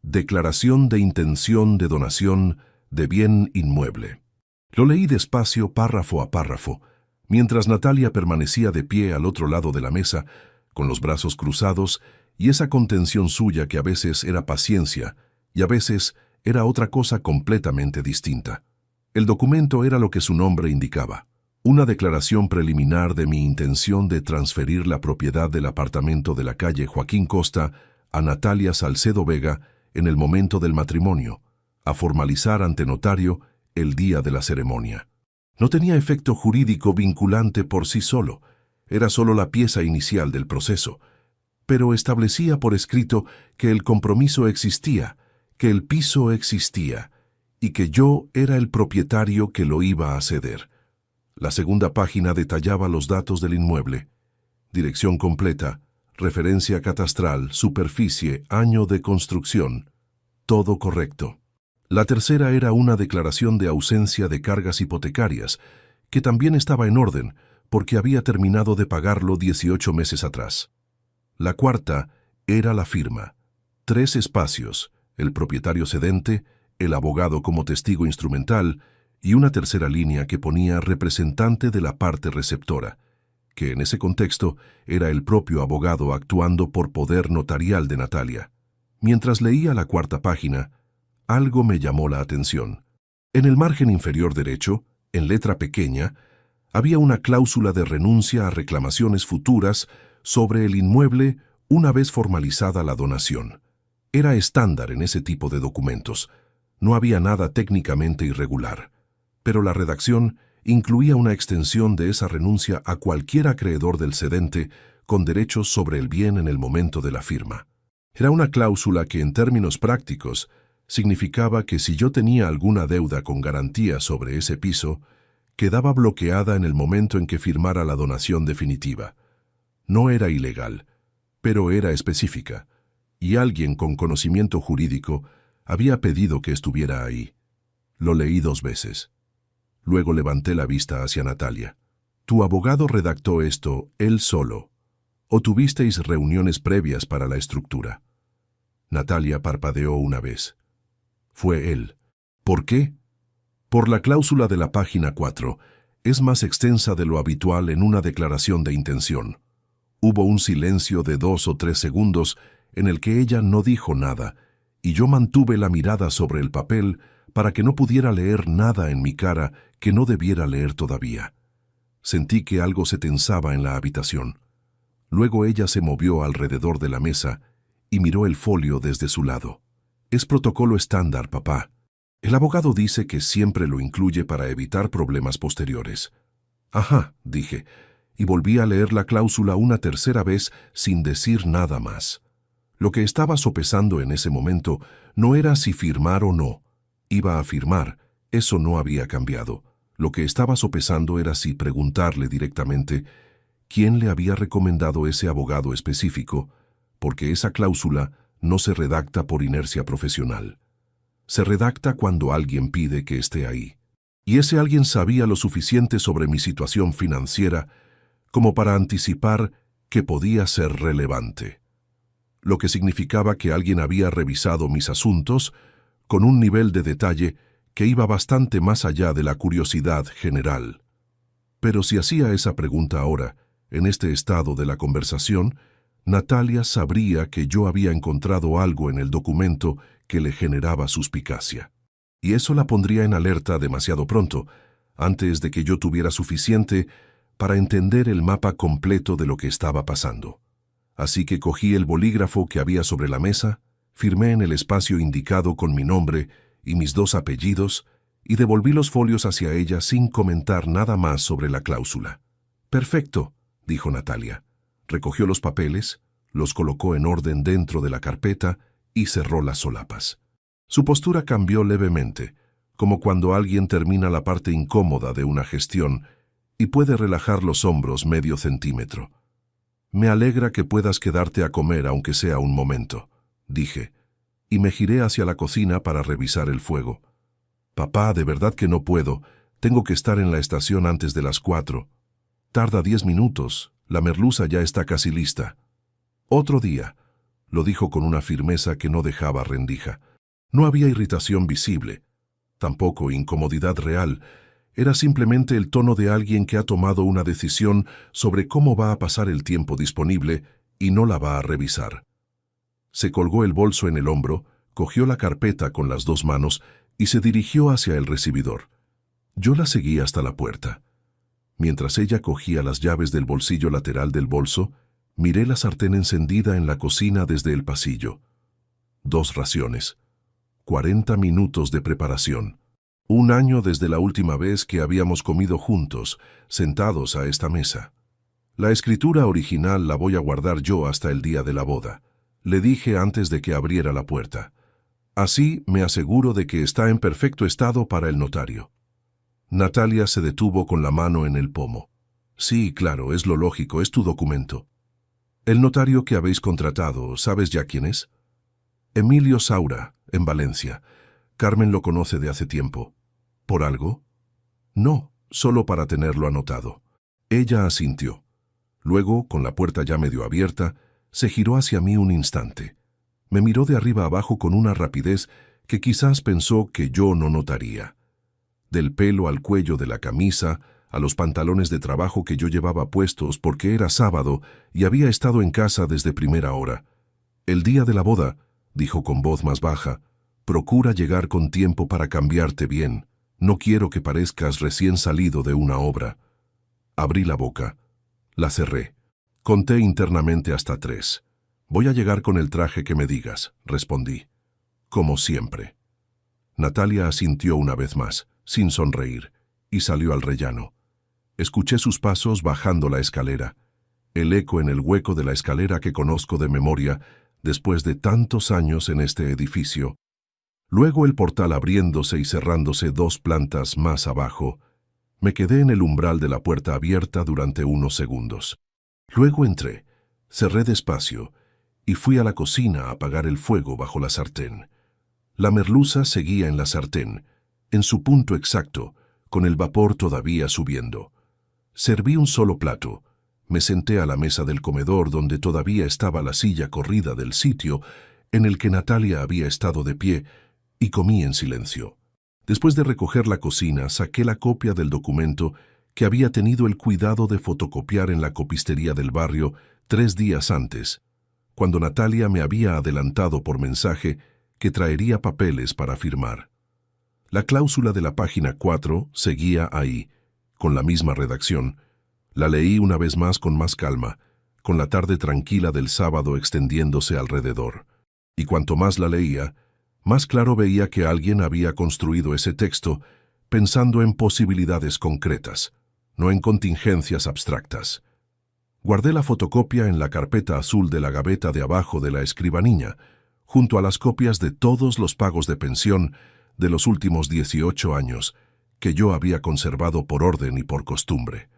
Declaración de intención de donación de bien inmueble. Lo leí despacio, párrafo a párrafo, mientras Natalia permanecía de pie al otro lado de la mesa, con los brazos cruzados y esa contención suya que a veces era paciencia y a veces era otra cosa completamente distinta. El documento era lo que su nombre indicaba: una declaración preliminar de mi intención de transferir la propiedad del apartamento de la calle Joaquín Costa a Natalia Salcedo Vega en el momento del matrimonio, a formalizar ante notario el día de la ceremonia. No tenía efecto jurídico vinculante por sí solo, era solo la pieza inicial del proceso, pero establecía por escrito que el compromiso existía, que el piso existía y que yo era el propietario que lo iba a ceder. La segunda página detallaba los datos del inmueble: dirección completa, referencia catastral, superficie, año de construcción. Todo correcto. La tercera era una declaración de ausencia de cargas hipotecarias, que también estaba en orden, porque había terminado de pagarlo 18 meses atrás. La cuarta era la firma. 3 espacios, el propietario cedente, el abogado como testigo instrumental y una tercera línea que ponía representante de la parte receptora, que en ese contexto era el propio abogado actuando por poder notarial de Natalia. Mientras leía la 4ª página, algo me llamó la atención. En el margen inferior derecho, en letra pequeña, había una cláusula de renuncia a reclamaciones futuras sobre el inmueble una vez formalizada la donación. Era estándar en ese tipo de documentos. No había nada técnicamente irregular. Pero la redacción incluía una extensión de esa renuncia a cualquier acreedor del cedente con derechos sobre el bien en el momento de la firma. Era una cláusula que, en términos prácticos, significaba que si yo tenía alguna deuda con garantía sobre ese piso, quedaba bloqueada en el momento en que firmara la donación definitiva. No era ilegal, pero era específica, y alguien con conocimiento jurídico había pedido que estuviera ahí. Lo leí 2 veces. Luego levanté la vista hacia Natalia. «¿Tu abogado redactó esto él solo, o tuvisteis reuniones previas para la estructura?» Natalia parpadeó una vez. «Fue él». «¿Por qué?» «Por la cláusula de la página 4. Es más extensa de lo habitual en una declaración de intención». Hubo un silencio de 2 o 3 segundos en el que ella no dijo nada, y yo mantuve la mirada sobre el papel para que no pudiera leer nada en mi cara que no debiera leer todavía. Sentí que algo se tensaba en la habitación. Luego ella se movió alrededor de la mesa y miró el folio desde su lado. «Es protocolo estándar, papá. El abogado dice que siempre lo incluye para evitar problemas posteriores». «Ajá», dije, y volví a leer la cláusula una tercera vez sin decir nada más. Lo que estaba sopesando en ese momento no era si firmar o no. Iba a firmar, eso no había cambiado. Lo que estaba sopesando era si preguntarle directamente quién le había recomendado ese abogado específico, porque esa cláusula no se redacta por inercia profesional. Se redacta cuando alguien pide que esté ahí. Y ese alguien sabía lo suficiente sobre mi situación financiera como para anticipar que podía ser relevante. Lo que significaba que alguien había revisado mis asuntos con un nivel de detalle que iba bastante más allá de la curiosidad general. Pero si hacía esa pregunta ahora, en este estado de la conversación, Natalia sabría que yo había encontrado algo en el documento que le generaba suspicacia. Y eso la pondría en alerta demasiado pronto, antes de que yo tuviera suficiente para entender el mapa completo de lo que estaba pasando. Así que cogí el bolígrafo que había sobre la mesa, firmé en el espacio indicado con mi nombre y mis 2 apellidos, y devolví los folios hacia ella sin comentar nada más sobre la cláusula. «Perfecto», dijo Natalia. Recogió los papeles, los colocó en orden dentro de la carpeta y cerró las solapas. Su postura cambió levemente, como cuando alguien termina la parte incómoda de una gestión y puede relajar los hombros medio centímetro. «Me alegra que puedas quedarte a comer aunque sea un momento», dije, y me giré hacia la cocina para revisar el fuego. «Papá, de verdad que no puedo. Tengo que estar en la estación antes de las 4. Tarda 10 minutos. La merluza ya está casi lista». «Otro día», lo dijo con una firmeza que no dejaba rendija. No había irritación visible, tampoco incomodidad real. Era simplemente el tono de alguien que ha tomado una decisión sobre cómo va a pasar el tiempo disponible y no la va a revisar. Se colgó el bolso en el hombro, cogió la carpeta con las 2 manos y se dirigió hacia el recibidor. Yo la seguí hasta la puerta. Mientras ella cogía las llaves del bolsillo lateral del bolso, miré la sartén encendida en la cocina desde el pasillo. 2 raciones. 40 minutos de preparación. 1 año desde la última vez que habíamos comido juntos, sentados a esta mesa. La escritura original la voy a guardar yo hasta el día de la boda, le dije antes de que abriera la puerta. Así me aseguro de que está en perfecto estado para el notario. Natalia se detuvo con la mano en el pomo. Sí, claro, es lo lógico, es tu documento. El notario que habéis contratado, ¿sabes ya quién es? Emilio Saura, en Valencia. Carmen lo conoce de hace tiempo. ¿Por algo? No, solo para tenerlo anotado. Ella asintió. Luego, con la puerta ya medio abierta, se giró hacia mí un instante. Me miró de arriba abajo con una rapidez que quizás pensó que yo no notaría. Del pelo al cuello de la camisa, a los pantalones de trabajo que yo llevaba puestos porque era sábado y había estado en casa desde primera hora. «El día de la boda», dijo con voz más baja, «procura llegar con tiempo para cambiarte bien. No quiero que parezcas recién salido de una obra». Abrí la boca. La cerré. Conté internamente hasta 3. «Voy a llegar con el traje que me digas», respondí. «Como siempre». Natalia asintió una vez más, sin sonreír, y salió al rellano. Escuché sus pasos bajando la escalera, el eco en el hueco de la escalera que conozco de memoria después de tantos años en este edificio. Luego el portal abriéndose y cerrándose 2 plantas más abajo. Me quedé en el umbral de la puerta abierta durante unos segundos. Luego entré, cerré despacio y fui a la cocina a apagar el fuego bajo la sartén. La merluza seguía en la sartén, en su punto exacto, con el vapor todavía subiendo. Serví un solo plato. Me senté a la mesa del comedor donde todavía estaba la silla corrida del sitio en el que Natalia había estado de pie y comí en silencio. Después de recoger la cocina, saqué la copia del documento que había tenido el cuidado de fotocopiar en la copistería del barrio 3 días antes, cuando Natalia me había adelantado por mensaje que traería papeles para firmar. La cláusula de la página 4 seguía ahí, con la misma redacción. La leí una vez más con más calma, con la tarde tranquila del sábado extendiéndose alrededor. Y cuanto más la leía, más claro veía que alguien había construido ese texto pensando en posibilidades concretas, no en contingencias abstractas. Guardé la fotocopia en la carpeta azul de la gaveta de abajo de la escribanía, junto a las copias de todos los pagos de pensión de los últimos 18 años, que yo había conservado por orden y por costumbre.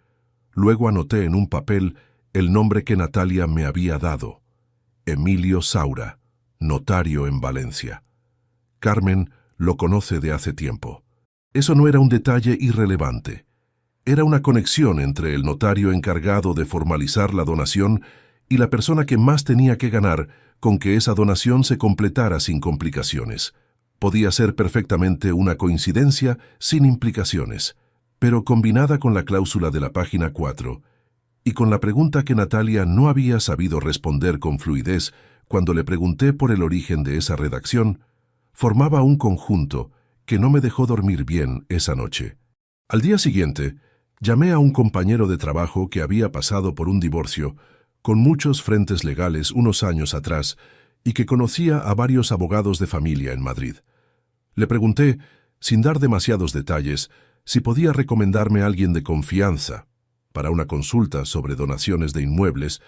Luego anoté en un papel el nombre que Natalia me había dado: Emilio Saura, notario en Valencia. Carmen lo conoce de hace tiempo. Eso no era un detalle irrelevante. Era una conexión entre el notario encargado de formalizar la donación y la persona que más tenía que ganar con que esa donación se completara sin complicaciones. Podía ser perfectamente una coincidencia sin implicaciones, pero combinada con la cláusula de la página 4 y con la pregunta que Natalia no había sabido responder con fluidez cuando le pregunté por el origen de esa redacción, formaba un conjunto que no me dejó dormir bien esa noche. Al día siguiente, llamé a un compañero de trabajo que había pasado por un divorcio con muchos frentes legales unos años atrás y que conocía a varios abogados de familia en Madrid. Le pregunté, sin dar demasiados detalles, si podía recomendarme a alguien de confianza para una consulta sobre donaciones de inmuebles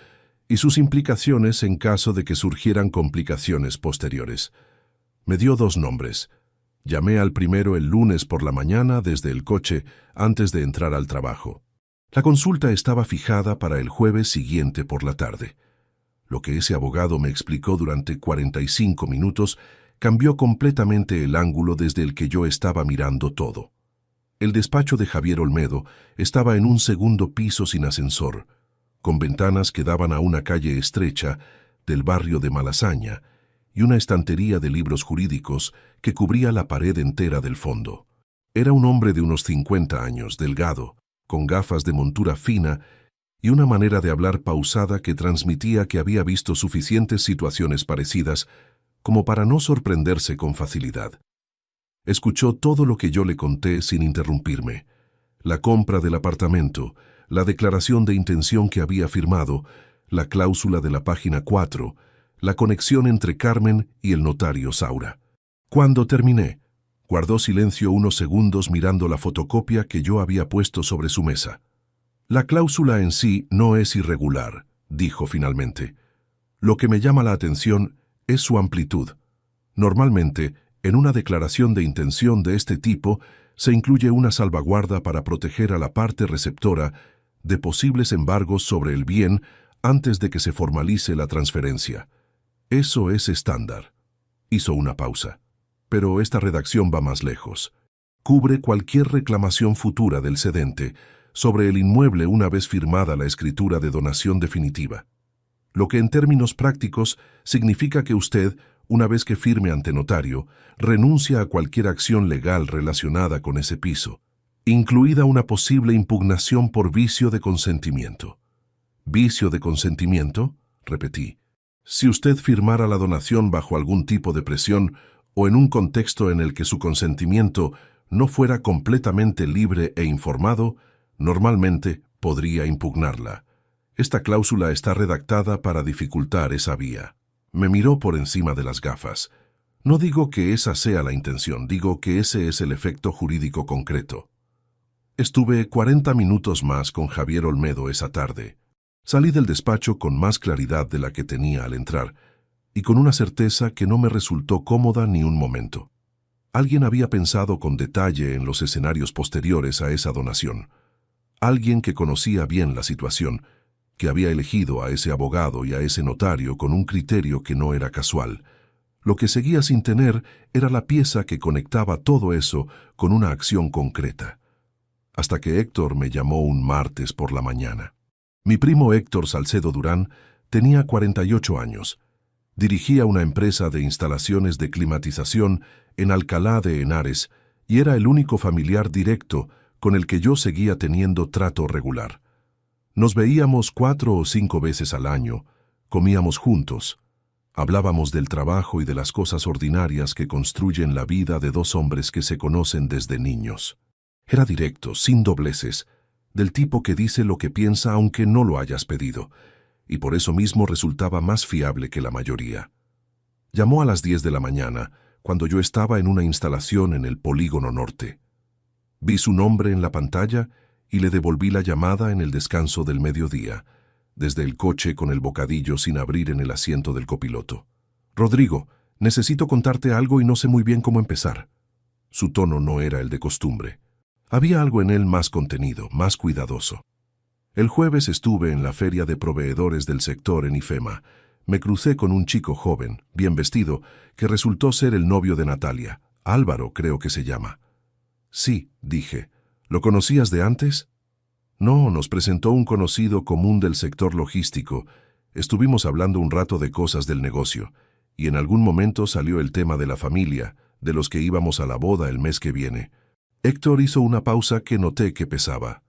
y sus implicaciones en caso de que surgieran complicaciones posteriores. Me dio 2 nombres. Llamé al primero el lunes por la mañana desde el coche antes de entrar al trabajo. La consulta estaba fijada para el jueves siguiente por la tarde. Lo que ese abogado me explicó durante 45 minutos cambió completamente el ángulo desde el que yo estaba mirando todo. El despacho de Javier Olmedo estaba en un segundo piso sin ascensor, con ventanas que daban a una calle estrecha del barrio de Malasaña y una estantería de libros jurídicos que cubría la pared entera del fondo. Era un hombre de unos 50 años, delgado, con gafas de montura fina y una manera de hablar pausada que transmitía que había visto suficientes situaciones parecidas como para no sorprenderse con facilidad. Escuchó todo lo que yo le conté sin interrumpirme: la compra del apartamento, la declaración de intención que había firmado, la cláusula de la página 4, la conexión entre Carmen y el notario Saura. Cuando terminé, guardó silencio unos segundos mirando la fotocopia que yo había puesto sobre su mesa. La cláusula en sí no es irregular, dijo finalmente. Lo que me llama la atención es su amplitud. Normalmente, en una declaración de intención de este tipo, se incluye una salvaguarda para proteger a la parte receptora de posibles embargos sobre el bien antes de que se formalice la transferencia. Eso es estándar. Hizo una pausa. Pero esta redacción va más lejos. Cubre cualquier reclamación futura del cedente sobre el inmueble una vez firmada la escritura de donación definitiva. Lo que en términos prácticos significa que usted, una vez que firme ante notario, renuncia a cualquier acción legal relacionada con ese piso, incluida una posible impugnación por vicio de consentimiento. ¿Vicio de consentimiento?, repetí. Si usted firmara la donación bajo algún tipo de presión o en un contexto en el que su consentimiento no fuera completamente libre e informado, normalmente podría impugnarla. Esta cláusula está redactada para dificultar esa vía. Me miró por encima de las gafas. No digo que esa sea la intención, digo que ese es el efecto jurídico concreto. Estuve 40 minutos más con Javier Olmedo esa tarde. Salí del despacho con más claridad de la que tenía al entrar, y con una certeza que no me resultó cómoda ni un momento. Alguien había pensado con detalle en los escenarios posteriores a esa donación. Alguien que conocía bien la situación, que había elegido a ese abogado y a ese notario con un criterio que no era casual. Lo que seguía sin tener era la pieza que conectaba todo eso con una acción concreta. Hasta que Héctor me llamó un martes por la mañana. Mi primo Héctor Salcedo Durán tenía 48 años. Dirigía una empresa de instalaciones de climatización en Alcalá de Henares y era el único familiar directo con el que yo seguía teniendo trato regular. Nos veíamos 4 o 5 veces al año, comíamos juntos, hablábamos del trabajo y de las cosas ordinarias que construyen la vida de 2 hombres que se conocen desde niños. Era directo, sin dobleces, del tipo que dice lo que piensa aunque no lo hayas pedido, y por eso mismo resultaba más fiable que la mayoría. Llamó a las 10 de la mañana, cuando yo estaba en una instalación en el Polígono Norte. Vi su nombre en la pantalla y le devolví la llamada en el descanso del mediodía, desde el coche con el bocadillo sin abrir en el asiento del copiloto. «Rodrigo, necesito contarte algo y no sé muy bien cómo empezar». Su tono no era el de costumbre. Había algo en él más contenido, más cuidadoso. El jueves estuve en la feria de proveedores del sector en IFEMA. Me crucé con un chico joven, bien vestido, que resultó ser el novio de Natalia. Álvaro, creo que se llama. «Sí», dije. «¿Lo conocías de antes?» «No, nos presentó un conocido común del sector logístico. Estuvimos hablando un rato de cosas del negocio, y en algún momento salió el tema de la familia, de los que íbamos a la boda el mes que viene». Héctor hizo una pausa que noté que pesaba.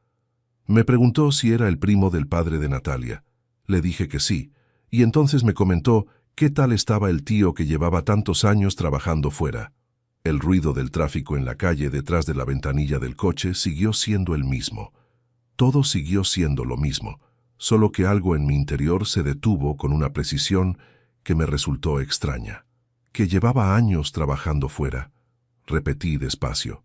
Me preguntó si era el primo del padre de Natalia. Le dije que sí, y entonces me comentó qué tal estaba el tío que llevaba tantos años trabajando fuera. El ruido del tráfico en la calle detrás de la ventanilla del coche siguió siendo el mismo. Todo siguió siendo lo mismo, solo que algo en mi interior se detuvo con una precisión que me resultó extraña. Que llevaba años trabajando fuera. Repetí despacio.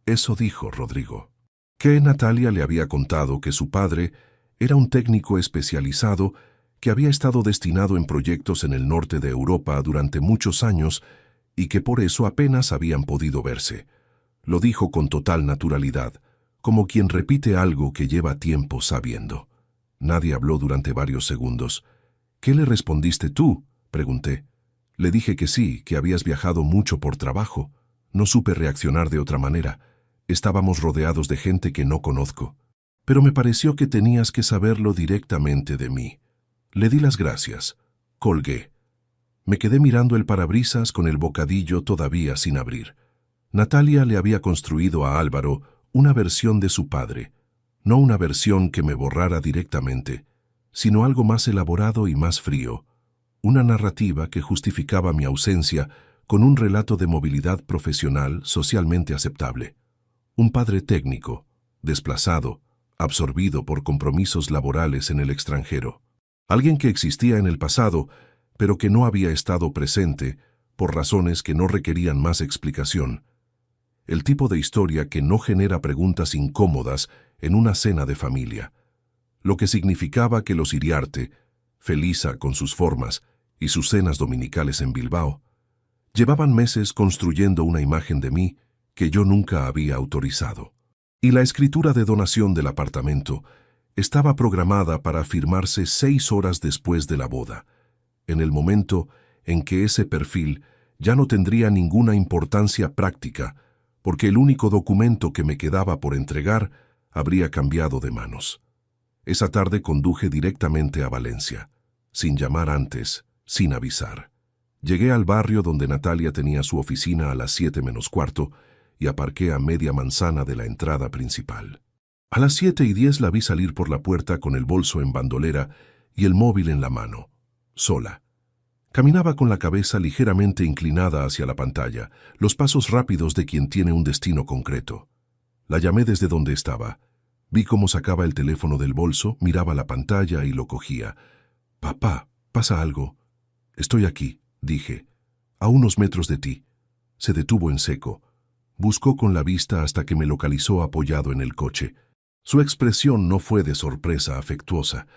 «Eso dijo Rodrigo». Que Natalia le había contado que su padre era un técnico especializado que había estado destinado en proyectos en el norte de Europa durante muchos años y que por eso apenas habían podido verse. Lo dijo con total naturalidad, como quien repite algo que lleva tiempo sabiendo. Nadie habló durante varios segundos. «¿Qué le respondiste tú?», pregunté. «Le dije que sí, que habías viajado mucho por trabajo». No supe reaccionar de otra manera. Estábamos rodeados de gente que no conozco. Pero me pareció que tenías que saberlo directamente de mí. Le di las gracias. Colgué. Me quedé mirando el parabrisas con el bocadillo todavía sin abrir. Natalia le había construido a Álvaro una versión de su padre. No una versión que me borrara directamente, sino algo más elaborado y más frío. Una narrativa que justificaba mi ausencia con un relato de movilidad profesional socialmente aceptable. Un padre técnico, desplazado, absorbido por compromisos laborales en el extranjero. Alguien que existía en el pasado, pero que no había estado presente por razones que no requerían más explicación. El tipo de historia que no genera preguntas incómodas en una cena de familia. Lo que significaba que los Iriarte, Felisa con sus formas y sus cenas dominicales en Bilbao, llevaban meses construyendo una imagen de mí que yo nunca había autorizado. Y la escritura de donación del apartamento estaba programada para firmarse 6 horas después de la boda, en el momento en que ese perfil ya no tendría ninguna importancia práctica, porque el único documento que me quedaba por entregar habría cambiado de manos. Esa tarde conduje directamente a Valencia, sin llamar antes, sin avisar. Llegué al barrio donde Natalia tenía su oficina a las 7 menos cuarto, y aparqué a media manzana de la entrada principal. A las 7:10 la vi salir por la puerta con el bolso en bandolera y el móvil en la mano, sola. Caminaba con la cabeza ligeramente inclinada hacia la pantalla, los pasos rápidos de quien tiene un destino concreto. La llamé desde donde estaba. Vi cómo sacaba el teléfono del bolso, miraba la pantalla y lo cogía. «Papá, ¿pasa algo?» «Estoy aquí», dije, «a unos metros de ti». Se detuvo en seco. Buscó con la vista hasta que me localizó apoyado en el coche. Su expresión no fue de sorpresa afectuosa.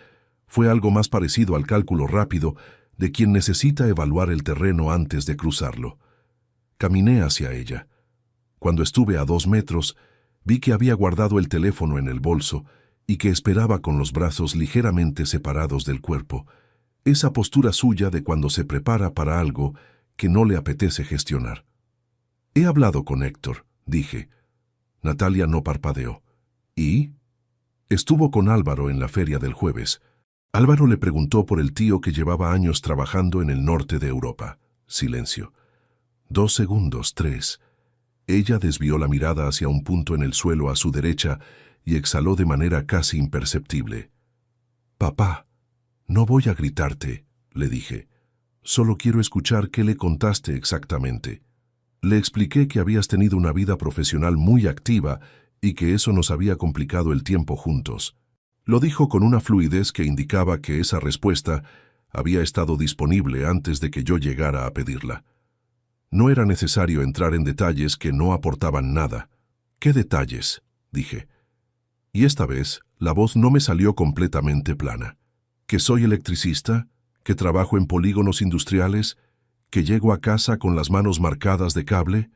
Fue algo más parecido al cálculo rápido de quien necesita evaluar el terreno antes de cruzarlo. Caminé hacia ella. Cuando estuve a 2 metros, vi que había guardado el teléfono en el bolso y que esperaba con los brazos ligeramente separados del cuerpo. Esa postura suya de cuando se prepara para algo que no le apetece gestionar. «He hablado con Héctor», dije. Natalia no parpadeó. «¿Y?» «Estuvo con Álvaro en la feria del jueves. Álvaro le preguntó por el tío que llevaba años trabajando en el norte de Europa». Silencio. 2 segundos, 3. Ella desvió la mirada hacia un punto en el suelo a su derecha y exhaló de manera casi imperceptible. «Papá, no voy a gritarte», le dije. «Solo quiero escuchar qué le contaste exactamente». Le expliqué que habías tenido una vida profesional muy activa y que eso nos había complicado el tiempo juntos. Lo dijo con una fluidez que indicaba que esa respuesta había estado disponible antes de que yo llegara a pedirla. No era necesario entrar en detalles que no aportaban nada. «¿Qué detalles?», dije. Y esta vez la voz no me salió completamente plana. ¿Que soy electricista? ¿Que trabajo en polígonos industriales? ¿Que llego a casa con las manos marcadas de cable?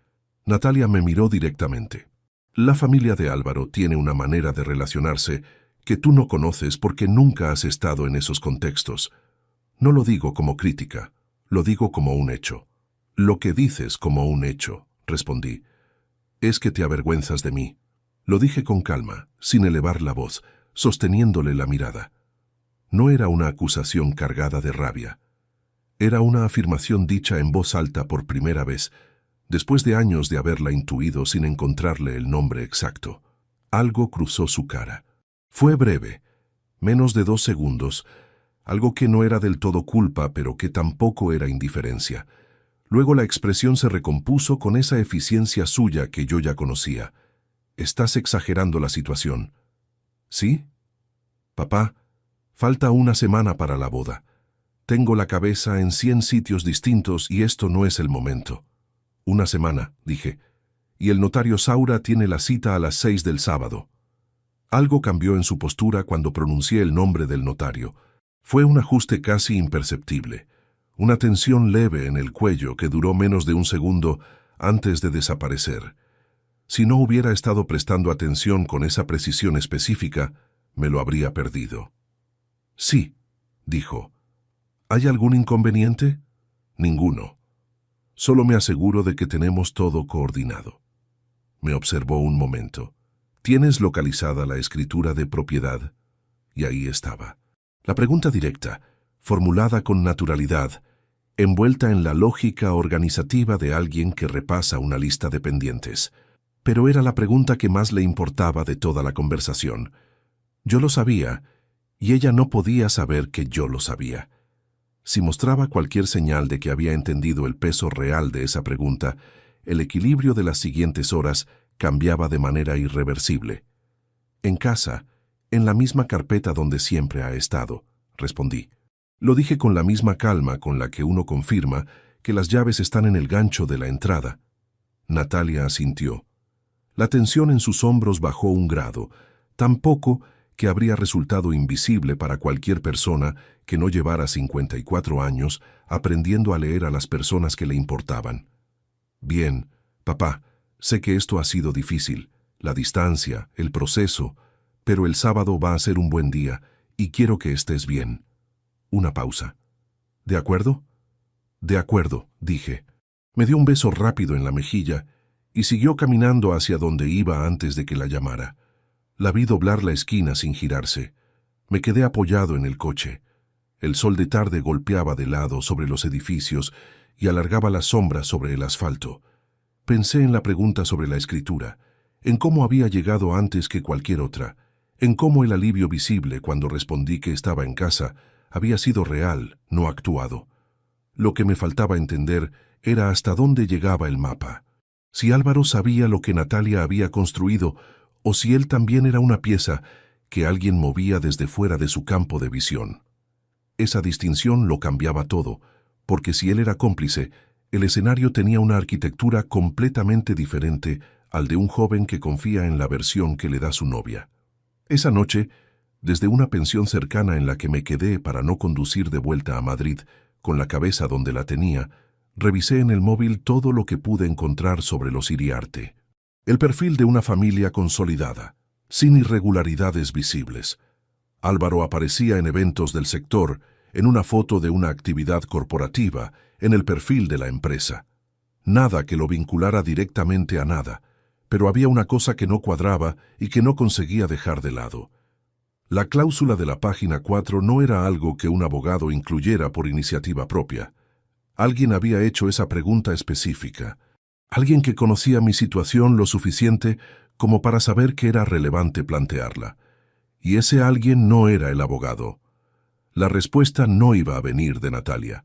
Natalia me miró directamente. La familia de Álvaro tiene una manera de relacionarse que tú no conoces porque nunca has estado en esos contextos. No lo digo como crítica, lo digo como un hecho. Lo que dices como un hecho, respondí, es que te avergüenzas de mí. Lo dije con calma, sin elevar la voz, sosteniéndole la mirada. No era una acusación cargada de rabia. Era una afirmación dicha en voz alta por primera vez, después de años de haberla intuido sin encontrarle el nombre exacto. Algo cruzó su cara. Fue breve, menos de 2 segundos, algo que no era del todo culpa, pero que tampoco era indiferencia. Luego la expresión se recompuso con esa eficiencia suya que yo ya conocía. Estás exagerando la situación. ¿Sí? Papá, falta una semana para la boda. Tengo la cabeza en 100 sitios distintos y esto no es el momento. Una semana, dije, y el notario Saura tiene la cita a las 6 del sábado. Algo cambió en su postura cuando pronuncié el nombre del notario. Fue un ajuste casi imperceptible, una tensión leve en el cuello que duró menos de un segundo antes de desaparecer. Si no hubiera estado prestando atención con esa precisión específica, me lo habría perdido. Sí, dijo. ¿Hay algún inconveniente? Ninguno. Solo me aseguro de que tenemos todo coordinado. Me observó un momento. ¿Tienes localizada la escritura de propiedad? Y ahí estaba. La pregunta directa, formulada con naturalidad, envuelta en la lógica organizativa de alguien que repasa una lista de pendientes. Pero era la pregunta que más le importaba de toda la conversación. Yo lo sabía, y ella no podía saber que yo lo sabía. Si mostraba cualquier señal de que había entendido el peso real de esa pregunta, el equilibrio de las siguientes horas cambiaba de manera irreversible. En casa, en la misma carpeta donde siempre ha estado, respondí. Lo dije con la misma calma con la que uno confirma que las llaves están en el gancho de la entrada. Natalia asintió. La tensión en sus hombros bajó un grado, tan poco que habría resultado invisible para cualquier persona que no llevara 54 años aprendiendo a leer a las personas que le importaban. Bien, papá, sé que esto ha sido difícil, la distancia, el proceso, pero el sábado va a ser un buen día y quiero que estés bien. Una pausa. ¿De acuerdo? De acuerdo, dije. Me dio un beso rápido en la mejilla y siguió caminando hacia donde iba antes de que la llamara. La vi doblar la esquina sin girarse. Me quedé apoyado en el coche. El sol de tarde golpeaba de lado sobre los edificios y alargaba las sombras sobre el asfalto. Pensé en la pregunta sobre la escritura, en cómo había llegado antes que cualquier otra, en cómo el alivio visible cuando respondí que estaba en casa había sido real, no actuado. Lo que me faltaba entender era hasta dónde llegaba el mapa. Si Álvaro sabía lo que Natalia había construido, o si él también era una pieza que alguien movía desde fuera de su campo de visión. Esa distinción lo cambiaba todo, porque si él era cómplice, el escenario tenía una arquitectura completamente diferente al de un joven que confía en la versión que le da su novia. Esa noche, desde una pensión cercana en la que me quedé para no conducir de vuelta a Madrid, con la cabeza donde la tenía, revisé en el móvil todo lo que pude encontrar sobre los Iriarte. El perfil de una familia consolidada, sin irregularidades visibles. Álvaro aparecía en eventos del sector, en una foto de una actividad corporativa, en el perfil de la empresa. Nada que lo vinculara directamente a nada, pero había una cosa que no cuadraba y que no conseguía dejar de lado. La cláusula de la página 4 no era algo que un abogado incluyera por iniciativa propia. Alguien había hecho esa pregunta específica. Alguien que conocía mi situación lo suficiente como para saber que era relevante plantearla. Y ese alguien no era el abogado. La respuesta no iba a venir de Natalia.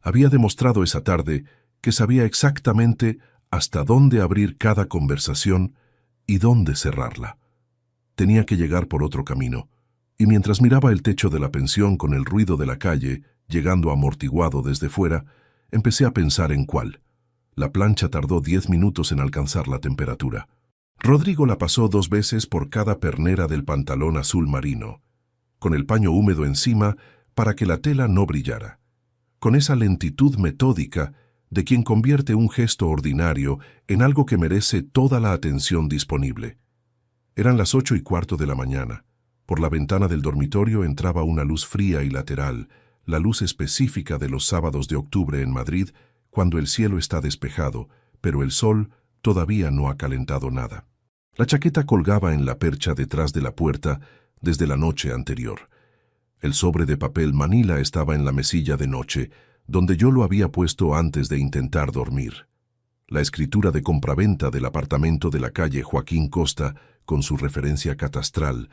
Había demostrado esa tarde que sabía exactamente hasta dónde abrir cada conversación y dónde cerrarla. Tenía que llegar por otro camino, y mientras miraba el techo de la pensión con el ruido de la calle, llegando amortiguado desde fuera, empecé a pensar en cuál. La plancha tardó 10 minutos en alcanzar la temperatura. Rodrigo la pasó 2 veces por cada pernera del pantalón azul marino. Con el paño húmedo encima, para que la tela no brillara. Con esa lentitud metódica de quien convierte un gesto ordinario en algo que merece toda la atención disponible. Eran las 8:15 de la mañana. Por la ventana del dormitorio entraba una luz fría y lateral, la luz específica de los sábados de octubre en Madrid, cuando el cielo está despejado, pero el sol todavía no ha calentado nada. La chaqueta colgaba en la percha detrás de la puerta desde la noche anterior. El sobre de papel manila estaba en la mesilla de noche, donde yo lo había puesto antes de intentar dormir. La escritura de compraventa del apartamento de la calle Joaquín Costa, con su referencia catastral,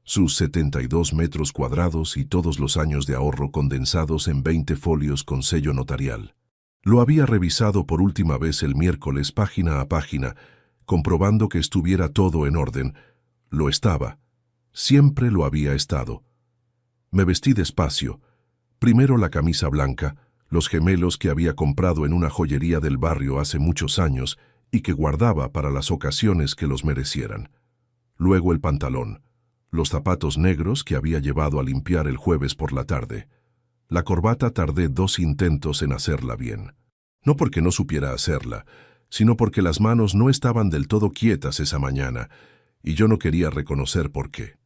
sus 72 metros cuadrados y todos los años de ahorro condensados en 20 folios con sello notarial. Lo había revisado por última vez el miércoles página a página, comprobando que estuviera todo en orden. Lo estaba. Siempre lo había estado. Me vestí despacio. Primero la camisa blanca, los gemelos que había comprado en una joyería del barrio hace muchos años y que guardaba para las ocasiones que los merecieran. Luego el pantalón, los zapatos negros que había llevado a limpiar el jueves por la tarde. La corbata tardé 2 intentos en hacerla bien. No porque no supiera hacerla, sino porque las manos no estaban del todo quietas esa mañana, y yo no quería reconocer por qué.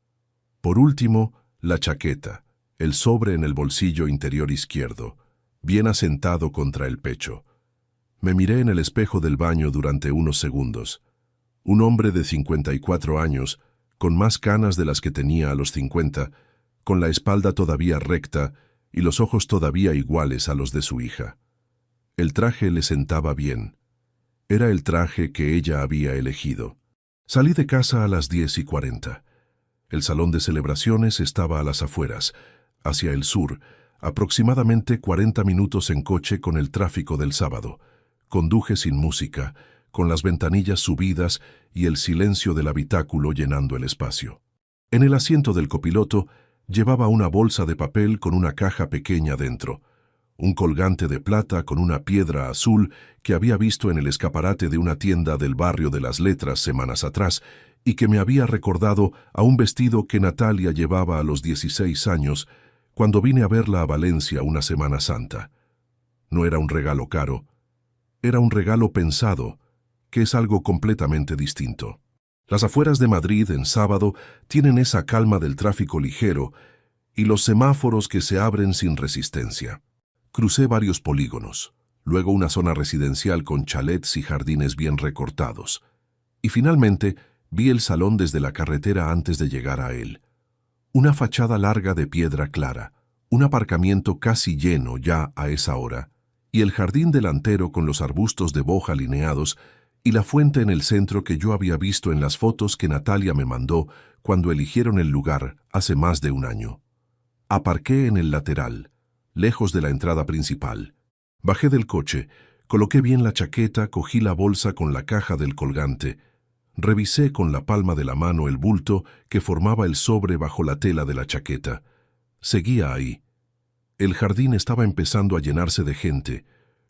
Por último, la chaqueta, el sobre en el bolsillo interior izquierdo, bien asentado contra el pecho. Me miré en el espejo del baño durante unos segundos. Un hombre de 54 años, con más canas de las que tenía a los 50, con la espalda todavía recta y los ojos todavía iguales a los de su hija. El traje le sentaba bien. Era el traje que ella había elegido. Salí de casa a las 10:40. El salón de celebraciones estaba a las afueras, hacia el sur, aproximadamente 40 minutos en coche con el tráfico del sábado. Conduje sin música, con las ventanillas subidas y el silencio del habitáculo llenando el espacio. En el asiento del copiloto llevaba una bolsa de papel con una caja pequeña dentro, un colgante de plata con una piedra azul que había visto en el escaparate de una tienda del barrio de las Letras semanas atrás y que me había recordado a un vestido que Natalia llevaba a los 16 años cuando vine a verla a Valencia una Semana Santa. No era un regalo caro, era un regalo pensado, que es algo completamente distinto. Las afueras de Madrid en sábado tienen esa calma del tráfico ligero y los semáforos que se abren sin resistencia. Crucé varios polígonos, luego una zona residencial con chalets y jardines bien recortados. Y finalmente vi el salón desde la carretera antes de llegar a él. Una fachada larga de piedra clara, un aparcamiento casi lleno ya a esa hora, y el jardín delantero con los arbustos de boja alineados y la fuente en el centro que yo había visto en las fotos que Natalia me mandó cuando eligieron el lugar hace más de un año. Aparqué en el lateral, lejos de la entrada principal. Bajé del coche, coloqué bien la chaqueta, cogí la bolsa con la caja del colgante, revisé con la palma de la mano el bulto que formaba el sobre bajo la tela de la chaqueta. Seguía ahí. El jardín estaba empezando a llenarse de gente,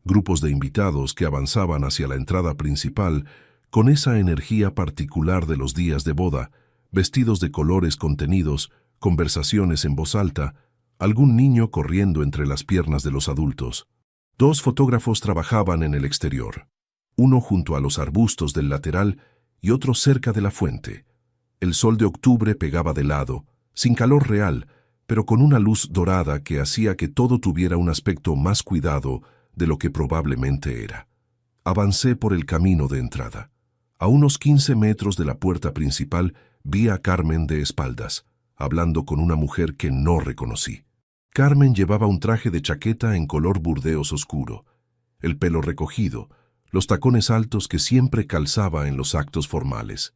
grupos de invitados que avanzaban hacia la entrada principal con esa energía particular de los días de boda, vestidos de colores contenidos, conversaciones en voz alta, algún niño corriendo entre las piernas de los adultos. 2 fotógrafos trabajaban en el exterior, uno junto a los arbustos del lateral y otro cerca de la fuente. El sol de octubre pegaba de lado, sin calor real, pero con una luz dorada que hacía que todo tuviera un aspecto más cuidado de lo que probablemente era. Avancé por el camino de entrada. A unos 15 metros de la puerta principal vi a Carmen de espaldas, hablando con una mujer que no reconocí. Carmen llevaba un traje de chaqueta en color burdeos oscuro, el pelo recogido, los tacones altos que siempre calzaba en los actos formales.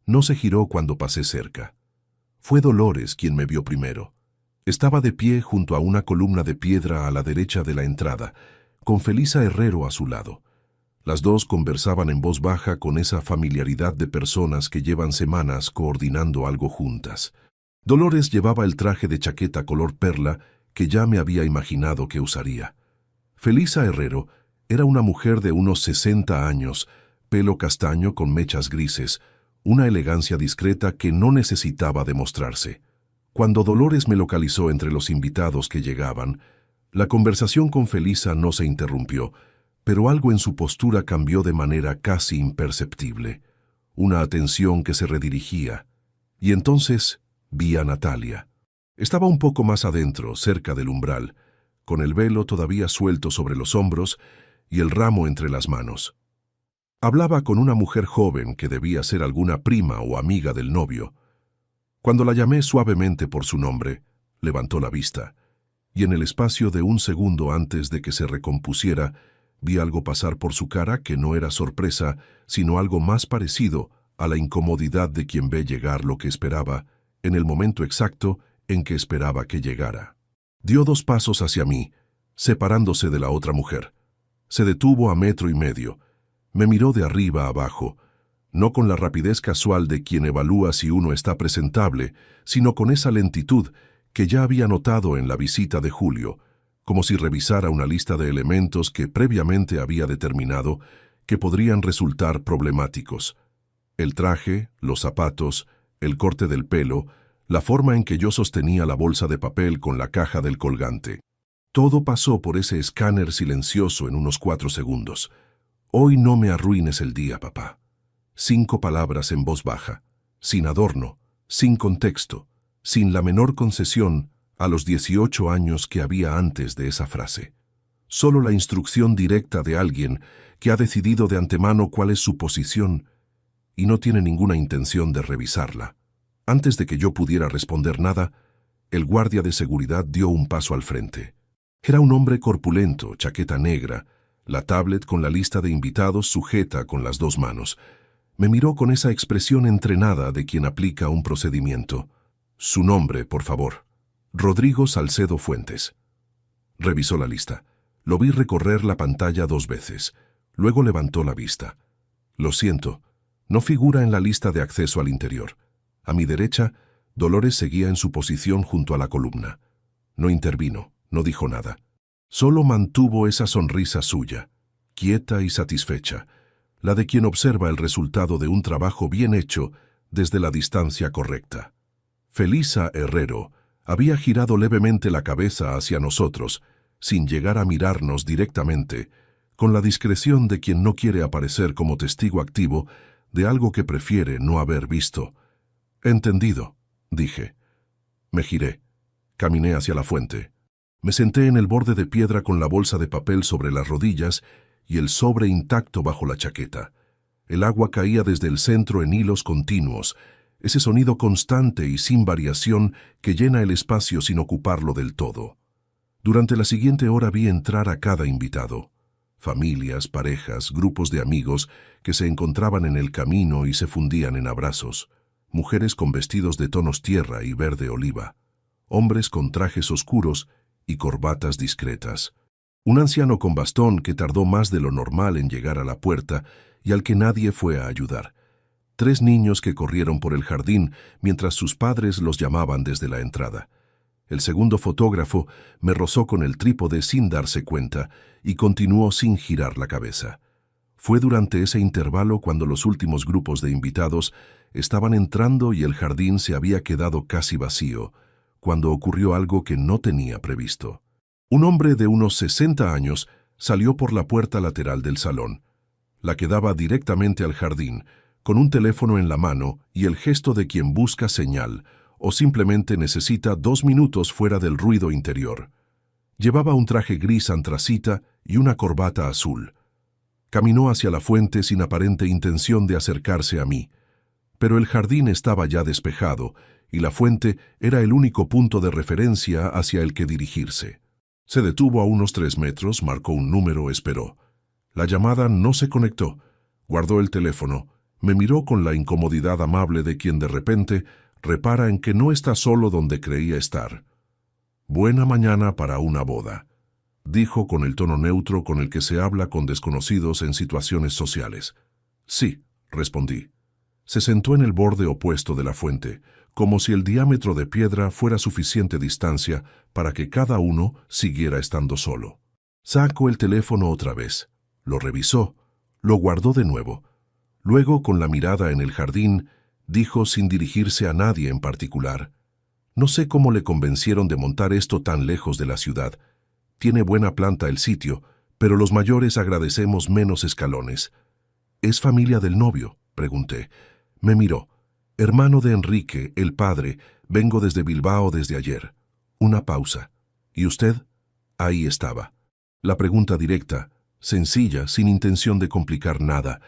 No se giró cuando pasé cerca. Fue Dolores quien me vio primero. Estaba de pie junto a una columna de piedra a la derecha de la entrada, con Felisa Herrero a su lado. Las dos conversaban en voz baja con esa familiaridad de personas que llevan semanas coordinando algo juntas. Dolores llevaba el traje de chaqueta color perla que ya me había imaginado que usaría. Felisa Herrero era una mujer de unos 60 años, pelo castaño con mechas grises, una elegancia discreta que no necesitaba demostrarse. Cuando Dolores me localizó entre los invitados que llegaban, la conversación con Felisa no se interrumpió, pero algo en su postura cambió de manera casi imperceptible. Una atención que se redirigía. Y entonces vi a Natalia. Estaba un poco más adentro, cerca del umbral, con el velo todavía suelto sobre los hombros y el ramo entre las manos. Hablaba con una mujer joven que debía ser alguna prima o amiga del novio. Cuando la llamé suavemente por su nombre, levantó la vista, y en el espacio de un segundo antes de que se recompusiera, vi algo pasar por su cara que no era sorpresa, sino algo más parecido a la incomodidad de quien ve llegar lo que esperaba, en el momento exacto en que esperaba que llegara. Dio 2 pasos hacia mí, separándose de la otra mujer. Se detuvo a 1,5 metros. Me miró de arriba a abajo, no con la rapidez casual de quien evalúa si uno está presentable, sino con esa lentitud que ya había notado en la visita de Julio, como si revisara una lista de elementos que previamente había determinado que podrían resultar problemáticos. El traje, los zapatos, el corte del pelo, la forma en que yo sostenía la bolsa de papel con la caja del colgante. Todo pasó por ese escáner silencioso en unos 4 segundos. Hoy no me arruines el día, papá. 5 palabras en voz baja, sin adorno, sin contexto, sin la menor concesión a los 18 años que había antes de esa frase. Solo la instrucción directa de alguien que ha decidido de antemano cuál es su posición y no tiene ninguna intención de revisarla. Antes de que yo pudiera responder nada, el guardia de seguridad dio un paso al frente. Era un hombre corpulento, chaqueta negra, la tablet con la lista de invitados sujeta con las 2 manos. Me miró con esa expresión entrenada de quien aplica un procedimiento. Su nombre, por favor. Rodrigo Salcedo Fuentes. Revisó la lista. Lo vi recorrer la pantalla 2 veces. Luego levantó la vista. Lo siento, no figura en la lista de acceso al interior. A mi derecha, Dolores seguía en su posición junto a la columna. No intervino, no dijo nada. Solo mantuvo esa sonrisa suya, quieta y satisfecha, la de quien observa el resultado de un trabajo bien hecho desde la distancia correcta. Felisa Herrero había girado levemente la cabeza hacia nosotros, sin llegar a mirarnos directamente, con la discreción de quien no quiere aparecer como testigo activo de algo que prefiere no haber visto. «Entendido», dije. Me giré. Caminé hacia la fuente. Me senté en el borde de piedra con la bolsa de papel sobre las rodillas y el sobre intacto bajo la chaqueta. El agua caía desde el centro en hilos continuos, ese sonido constante y sin variación que llena el espacio sin ocuparlo del todo. Durante la siguiente hora vi entrar a cada invitado. Familias, parejas, grupos de amigos que se encontraban en el camino y se fundían en abrazos. Mujeres con vestidos de tonos tierra y verde oliva. Hombres con trajes oscuros y corbatas discretas. Un anciano con bastón que tardó más de lo normal en llegar a la puerta y al que nadie fue a ayudar. 3 niños que corrieron por el jardín mientras sus padres los llamaban desde la entrada. El segundo fotógrafo me rozó con el trípode sin darse cuenta y continuó sin girar la cabeza. Fue durante ese intervalo cuando los últimos grupos de invitados estaban entrando y el jardín se había quedado casi vacío, cuando ocurrió algo que no tenía previsto. Un hombre de unos 60 años salió por la puerta lateral del salón, la que daba directamente al jardín, con un teléfono en la mano y el gesto de quien busca señal o simplemente necesita 2 minutos fuera del ruido interior. Llevaba un traje gris antracita y una corbata azul. Caminó hacia la fuente sin aparente intención de acercarse a mí, pero el jardín estaba ya despejado y la fuente era el único punto de referencia hacia el que dirigirse. Se detuvo a unos 3 metros, marcó un número, esperó. La llamada no se conectó. Guardó el teléfono, me miró con la incomodidad amable de quien de repente repara en que no está solo donde creía estar. «Buena mañana para una boda», dijo con el tono neutro con el que se habla con desconocidos en situaciones sociales. «Sí», respondí. Se sentó en el borde opuesto de la fuente, como si el diámetro de piedra fuera suficiente distancia para que cada uno siguiera estando solo. Sacó el teléfono otra vez, lo revisó, lo guardó de nuevo. Luego, con la mirada en el jardín, dijo sin dirigirse a nadie en particular: No sé cómo le convencieron de montar esto tan lejos de la ciudad. Tiene buena planta el sitio, pero los mayores agradecemos menos escalones. ¿Es familia del novio?, pregunté. Me miró. Hermano de Enrique, el padre. Vengo desde Bilbao desde ayer. Una pausa. ¿Y usted? Ahí estaba. La pregunta directa, sencilla, sin intención de complicar nada,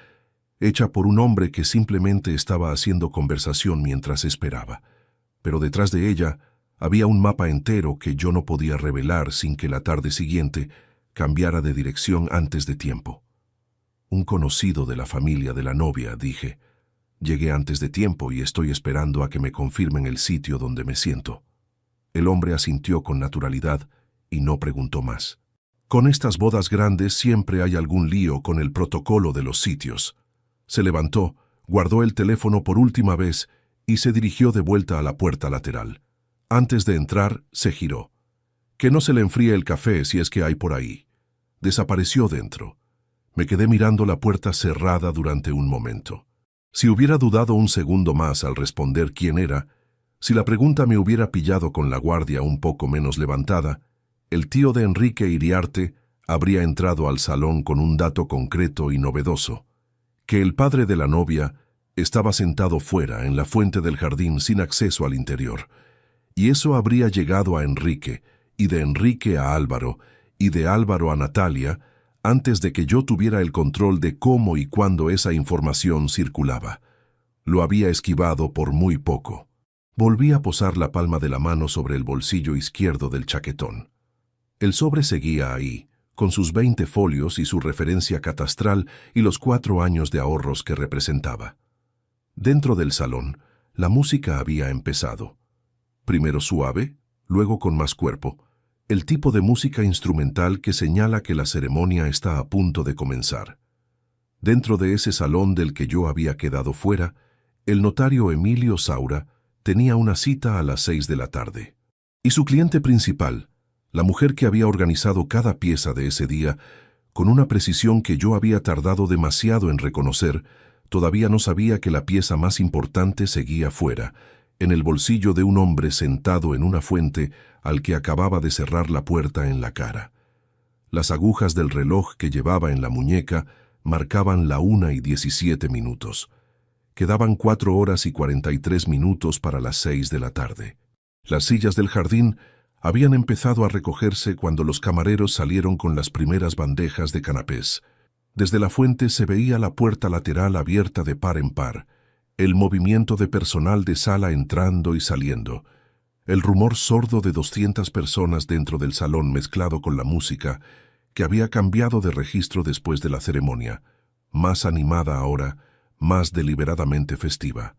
hecha por un hombre que simplemente estaba haciendo conversación mientras esperaba. Pero detrás de ella había un mapa entero que yo no podía revelar sin que la tarde siguiente cambiara de dirección antes de tiempo. Un conocido de la familia de la novia, dije. Llegué antes de tiempo y estoy esperando a que me confirmen el sitio donde me siento. El hombre asintió con naturalidad y no preguntó más. Con estas bodas grandes siempre hay algún lío con el protocolo de los sitios. Se levantó, guardó el teléfono por última vez y se dirigió de vuelta a la puerta lateral. Antes de entrar, se giró. Que no se le enfríe el café si es que hay por ahí. Desapareció dentro. Me quedé mirando la puerta cerrada durante un momento. Si hubiera dudado un segundo más al responder quién era, si la pregunta me hubiera pillado con la guardia un poco menos levantada, el tío de Enrique Iriarte habría entrado al salón con un dato concreto y novedoso, que el padre de la novia estaba sentado fuera en la fuente del jardín sin acceso al interior, y eso habría llegado a Enrique, y de Enrique a Álvaro, y de Álvaro a Natalia, antes de que yo tuviera el control de cómo y cuándo esa información circulaba. Lo había esquivado por muy poco. Volví a posar la palma de la mano sobre el bolsillo izquierdo del chaquetón. El sobre seguía ahí, con sus 20 folios y su referencia catastral y los 4 años de ahorros que representaba. Dentro del salón, la música había empezado. Primero suave, luego con más cuerpo, el tipo de música instrumental que señala que la ceremonia está a punto de comenzar. Dentro de ese salón del que yo había quedado fuera, el notario Emilio Saura tenía una cita a las 6 de la tarde. Y su cliente principal, la mujer que había organizado cada pieza de ese día, con una precisión que yo había tardado demasiado en reconocer, todavía no sabía que la pieza más importante seguía fuera, en el bolsillo de un hombre sentado en una fuente al que acababa de cerrar la puerta en la cara. Las agujas del reloj que llevaba en la muñeca marcaban la 1:17. Quedaban 4 horas y 43 minutos para las 6 de la tarde. Las sillas del jardín habían empezado a recogerse cuando los camareros salieron con las primeras bandejas de canapés. Desde la fuente se veía la puerta lateral abierta de par en par, el movimiento de personal de sala entrando y saliendo, el rumor sordo de 200 personas dentro del salón mezclado con la música, que había cambiado de registro después de la ceremonia, más animada ahora, más deliberadamente festiva.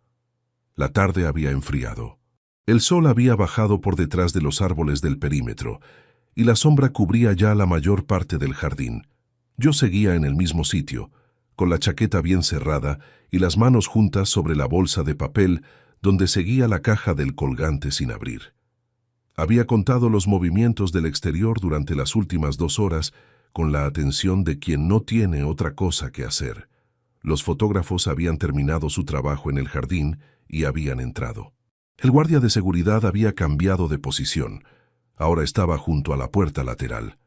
La tarde había enfriado. El sol había bajado por detrás de los árboles del perímetro, y la sombra cubría ya la mayor parte del jardín. Yo seguía en el mismo sitio, con la chaqueta bien cerrada y las manos juntas sobre la bolsa de papel donde seguía la caja del colgante sin abrir. Había contado los movimientos del exterior durante las últimas 2 horas con la atención de quien no tiene otra cosa que hacer. Los fotógrafos habían terminado su trabajo en el jardín y habían entrado. El guardia de seguridad había cambiado de posición. Ahora estaba junto a la puerta lateral.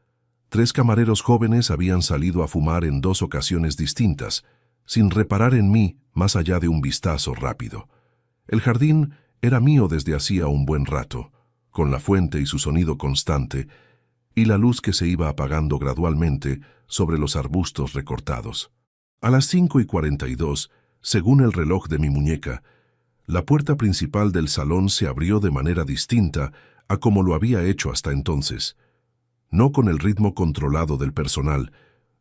3 camareros jóvenes habían salido a fumar en 2 ocasiones distintas, sin reparar en mí más allá de un vistazo rápido. El jardín era mío desde hacía un buen rato, con la fuente y su sonido constante, y la luz que se iba apagando gradualmente sobre los arbustos recortados. A las 5:42, según el reloj de mi muñeca, la puerta principal del salón se abrió de manera distinta a como lo había hecho hasta entonces. No con el ritmo controlado del personal,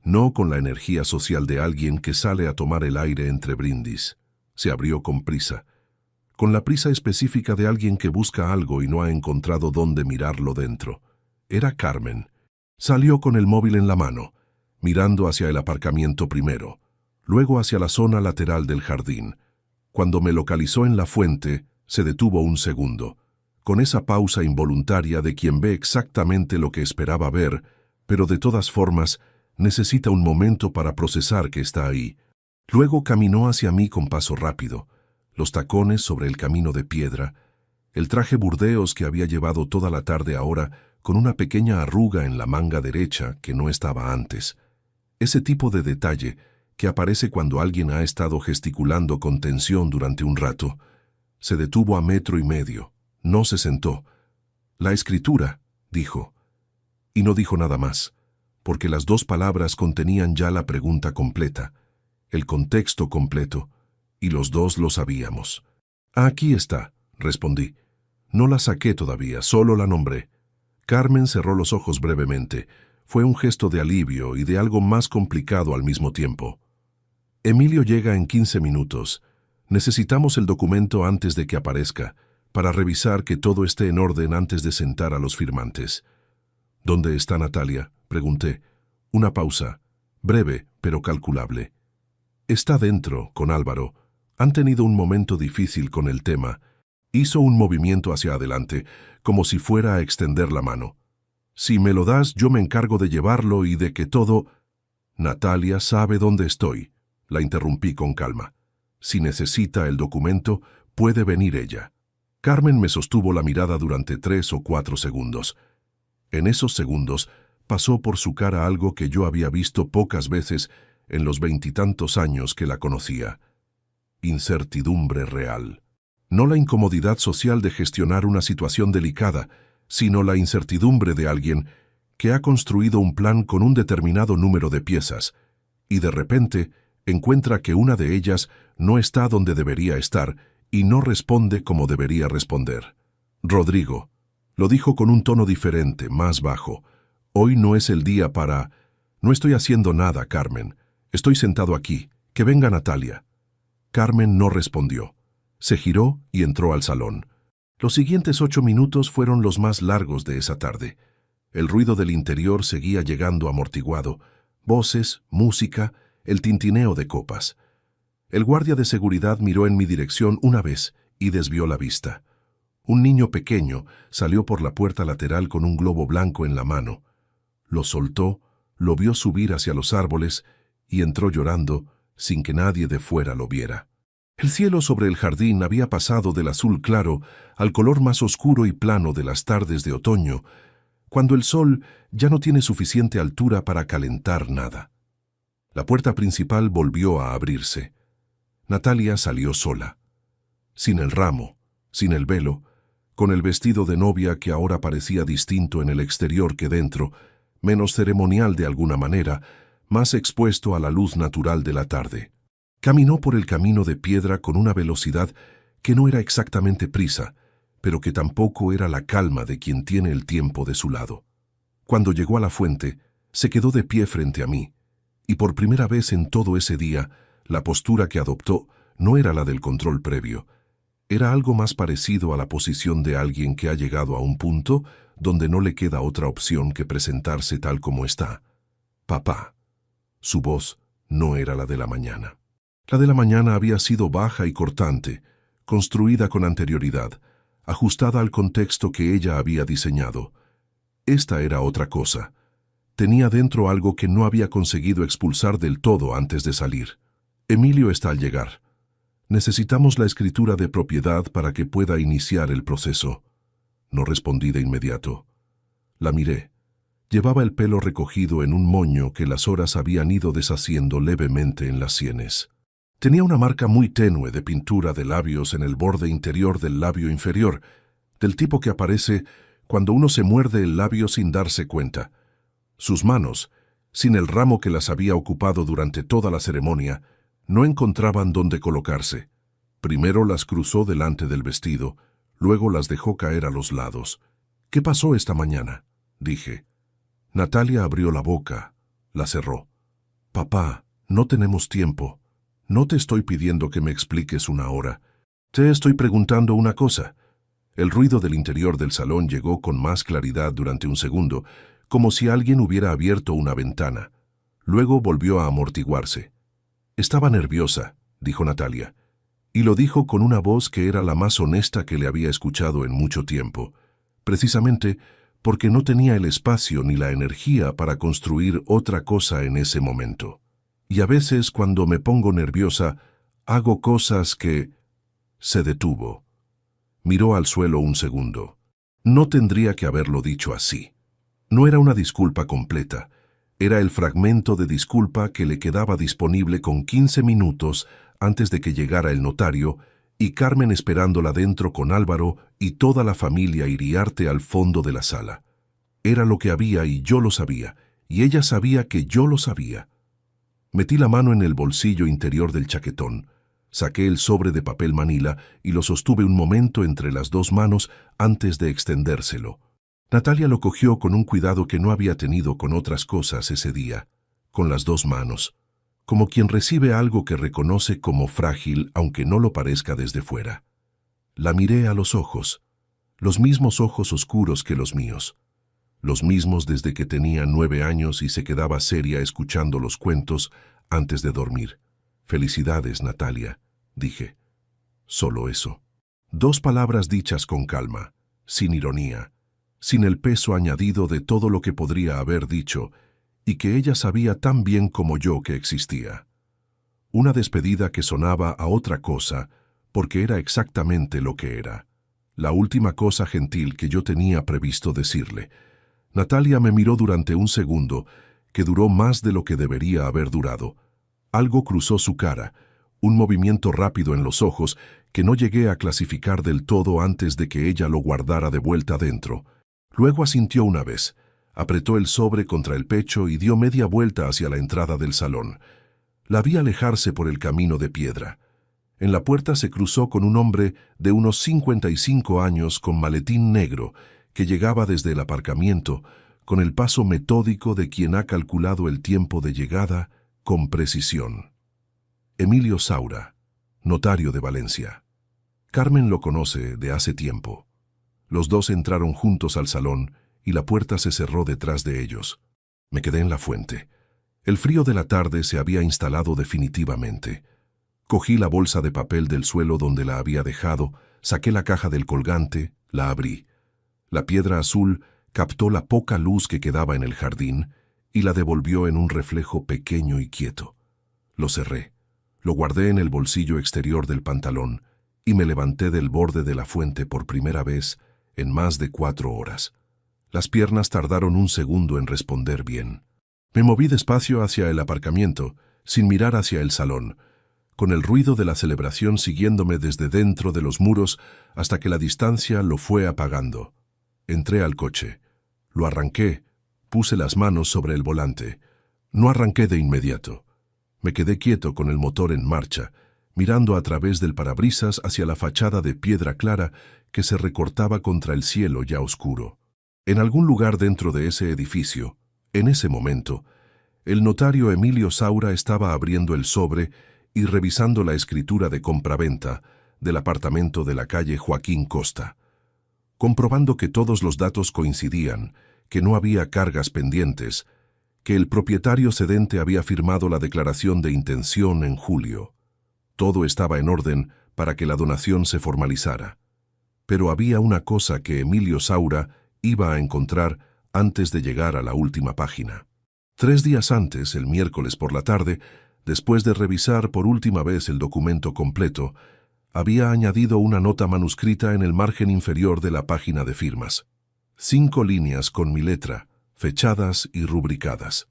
no con la energía social de alguien que sale a tomar el aire entre brindis. Se abrió con prisa, con la prisa específica de alguien que busca algo y no ha encontrado dónde mirarlo dentro. Era Carmen. Salió con el móvil en la mano, mirando hacia el aparcamiento primero, luego hacia la zona lateral del jardín. Cuando me localizó en la fuente, se detuvo un segundo, con esa pausa involuntaria de quien ve exactamente lo que esperaba ver, pero de todas formas necesita un momento para procesar que está ahí. Luego caminó hacia mí con paso rápido, los tacones sobre el camino de piedra, El traje burdeos que había llevado toda la tarde ahora con una pequeña arruga en la manga derecha que no estaba antes. Ese tipo de detalle que aparece cuando alguien ha estado gesticulando con tensión durante un rato. Se detuvo a 1,5 metros. No se sentó. «La escritura», dijo. Y no dijo nada más, porque las 2 palabras contenían ya la pregunta completa, el contexto completo, y los 2 lo sabíamos. «Aquí está», respondí. No la saqué todavía, solo la nombré. Carmen cerró los ojos brevemente. Fue un gesto de alivio y de algo más complicado al mismo tiempo. «Emilio llega en 15 minutos. Necesitamos el documento antes de que aparezca, para revisar que todo esté en orden antes de sentar a los firmantes». «¿Dónde está Natalia?», pregunté. Una pausa, breve pero calculable. «Está dentro, con Álvaro. Han tenido un momento difícil con el tema». Hizo un movimiento hacia adelante, como si fuera a extender la mano. «Si me lo das, yo me encargo de llevarlo y de que todo...» «Natalia sabe dónde estoy», la interrumpí con calma. «Si necesita el documento, puede venir ella». Carmen me sostuvo la mirada durante 3 o 4 segundos. En esos segundos pasó por su cara algo que yo había visto pocas veces en los 20 y tantos años que la conocía. Incertidumbre real. No la incomodidad social de gestionar una situación delicada, sino la incertidumbre de alguien que ha construido un plan con un determinado número de piezas, y de repente encuentra que una de ellas no está donde debería estar y no responde como debería responder. «Rodrigo», lo dijo con un tono diferente, más bajo, «hoy no es el día para...». «No estoy haciendo nada, Carmen. Estoy sentado aquí. Que venga Natalia». Carmen no respondió. Se giró y entró al salón. Los siguientes 8 minutos fueron los más largos de esa tarde. El ruido del interior seguía llegando amortiguado. Voces, música, el tintineo de copas. El guardia de seguridad miró en mi dirección una vez y desvió la vista. Un niño pequeño salió por la puerta lateral con un globo blanco en la mano. Lo soltó, lo vio subir hacia los árboles y entró llorando sin que nadie de fuera lo viera. El cielo sobre el jardín había pasado del azul claro al color más oscuro y plano de las tardes de otoño, cuando el sol ya no tiene suficiente altura para calentar nada. La puerta principal volvió a abrirse. Natalia salió sola. Sin el ramo, sin el velo, con el vestido de novia que ahora parecía distinto en el exterior que dentro, menos ceremonial de alguna manera, más expuesto a la luz natural de la tarde. Caminó por el camino de piedra con una velocidad que no era exactamente prisa, pero que tampoco era la calma de quien tiene el tiempo de su lado. Cuando llegó a la fuente, se quedó de pie frente a mí, y por primera vez en todo ese día, la postura que adoptó no era la del control previo. Era algo más parecido a la posición de alguien que ha llegado a un punto donde no le queda otra opción que presentarse tal como está. «Papá». Su voz no era la de la mañana. La de la mañana había sido baja y cortante, construida con anterioridad, ajustada al contexto que ella había diseñado. Esta era otra cosa. Tenía dentro algo que no había conseguido expulsar del todo antes de salir. «Emilio está al llegar. Necesitamos la escritura de propiedad para que pueda iniciar el proceso». No respondí de inmediato. La miré. Llevaba el pelo recogido en un moño que las horas habían ido deshaciendo levemente en las sienes. Tenía una marca muy tenue de pintura de labios en el borde interior del labio inferior, del tipo que aparece cuando uno se muerde el labio sin darse cuenta. Sus manos, sin el ramo que las había ocupado durante toda la ceremonia, no encontraban dónde colocarse. Primero las cruzó delante del vestido, luego las dejó caer a los lados. «¿Qué pasó esta mañana?», dije. Natalia abrió la boca, la cerró. «Papá, no tenemos tiempo. No te estoy pidiendo que me expliques una hora. Te estoy preguntando una cosa». El ruido del interior del salón llegó con más claridad durante un segundo, como si alguien hubiera abierto una ventana. Luego volvió a amortiguarse. «Estaba nerviosa», dijo Natalia, y lo dijo con una voz que era la más honesta que le había escuchado en mucho tiempo, precisamente porque no tenía el espacio ni la energía para construir otra cosa en ese momento. «Y a veces, cuando me pongo nerviosa, hago cosas que...». Se detuvo. Miró al suelo un segundo. No tendría que haberlo dicho así. No era una disculpa completa. Era el fragmento de disculpa que le quedaba disponible con 15 minutos antes de que llegara el notario y Carmen esperándola dentro con Álvaro y toda la familia Iriarte al fondo de la sala. Era lo que había y yo lo sabía, y ella sabía que yo lo sabía. Metí la mano en el bolsillo interior del chaquetón, saqué el sobre de papel manila y lo sostuve un momento entre las dos manos antes de extendérselo. Natalia lo cogió con un cuidado que no había tenido con otras cosas ese día, con las dos manos, como quien recibe algo que reconoce como frágil aunque no lo parezca desde fuera. La miré a los ojos, los mismos ojos oscuros que los míos, los mismos desde que tenía 9 años y se quedaba seria escuchando los cuentos antes de dormir. «Felicidades, Natalia», dije. Solo eso. 2 palabras dichas con calma, sin ironía, sin el peso añadido de todo lo que podría haber dicho y que ella sabía tan bien como yo que existía. Una despedida que sonaba a otra cosa porque era exactamente lo que era. La última cosa gentil que yo tenía previsto decirle. Natalia me miró durante un segundo, que duró más de lo que debería haber durado. Algo cruzó su cara, un movimiento rápido en los ojos que no llegué a clasificar del todo antes de que ella lo guardara de vuelta dentro. Luego asintió una vez, apretó el sobre contra el pecho y dio media vuelta hacia la entrada del salón. La vi alejarse por el camino de piedra. En la puerta se cruzó con un hombre de unos 55 años con maletín negro, que llegaba desde el aparcamiento, con el paso metódico de quien ha calculado el tiempo de llegada con precisión. Emilio Saura, notario de Valencia. Carmen lo conoce de hace tiempo. Los dos entraron juntos al salón y la puerta se cerró detrás de ellos. Me quedé en la fuente. El frío de la tarde se había instalado definitivamente. Cogí la bolsa de papel del suelo donde la había dejado, saqué la caja del colgante, la abrí. La piedra azul captó la poca luz que quedaba en el jardín y la devolvió en un reflejo pequeño y quieto. Lo cerré, lo guardé en el bolsillo exterior del pantalón y me levanté del borde de la fuente por primera vez en más de 4 horas. Las piernas tardaron un segundo en responder bien. Me moví despacio hacia el aparcamiento, sin mirar hacia el salón, con el ruido de la celebración siguiéndome desde dentro de los muros hasta que la distancia lo fue apagando. Entré al coche. Lo arranqué, puse las manos sobre el volante. No arranqué de inmediato. Me quedé quieto con el motor en marcha, mirando a través del parabrisas hacia la fachada de piedra clara que se recortaba contra el cielo ya oscuro. En algún lugar dentro de ese edificio, en ese momento, el notario Emilio Saura estaba abriendo el sobre y revisando la escritura de compraventa del apartamento de la calle Joaquín Costa. Comprobando que todos los datos coincidían, que no había cargas pendientes, que el propietario cedente había firmado la declaración de intención en julio. Todo estaba en orden para que la donación se formalizara. Pero había una cosa que Emilio Saura iba a encontrar antes de llegar a la última página. 3 días antes, el miércoles por la tarde, después de revisar por última vez el documento completo, había añadido una nota manuscrita en el margen inferior de la página de firmas. 5 líneas con mi letra, fechadas y rubricadas.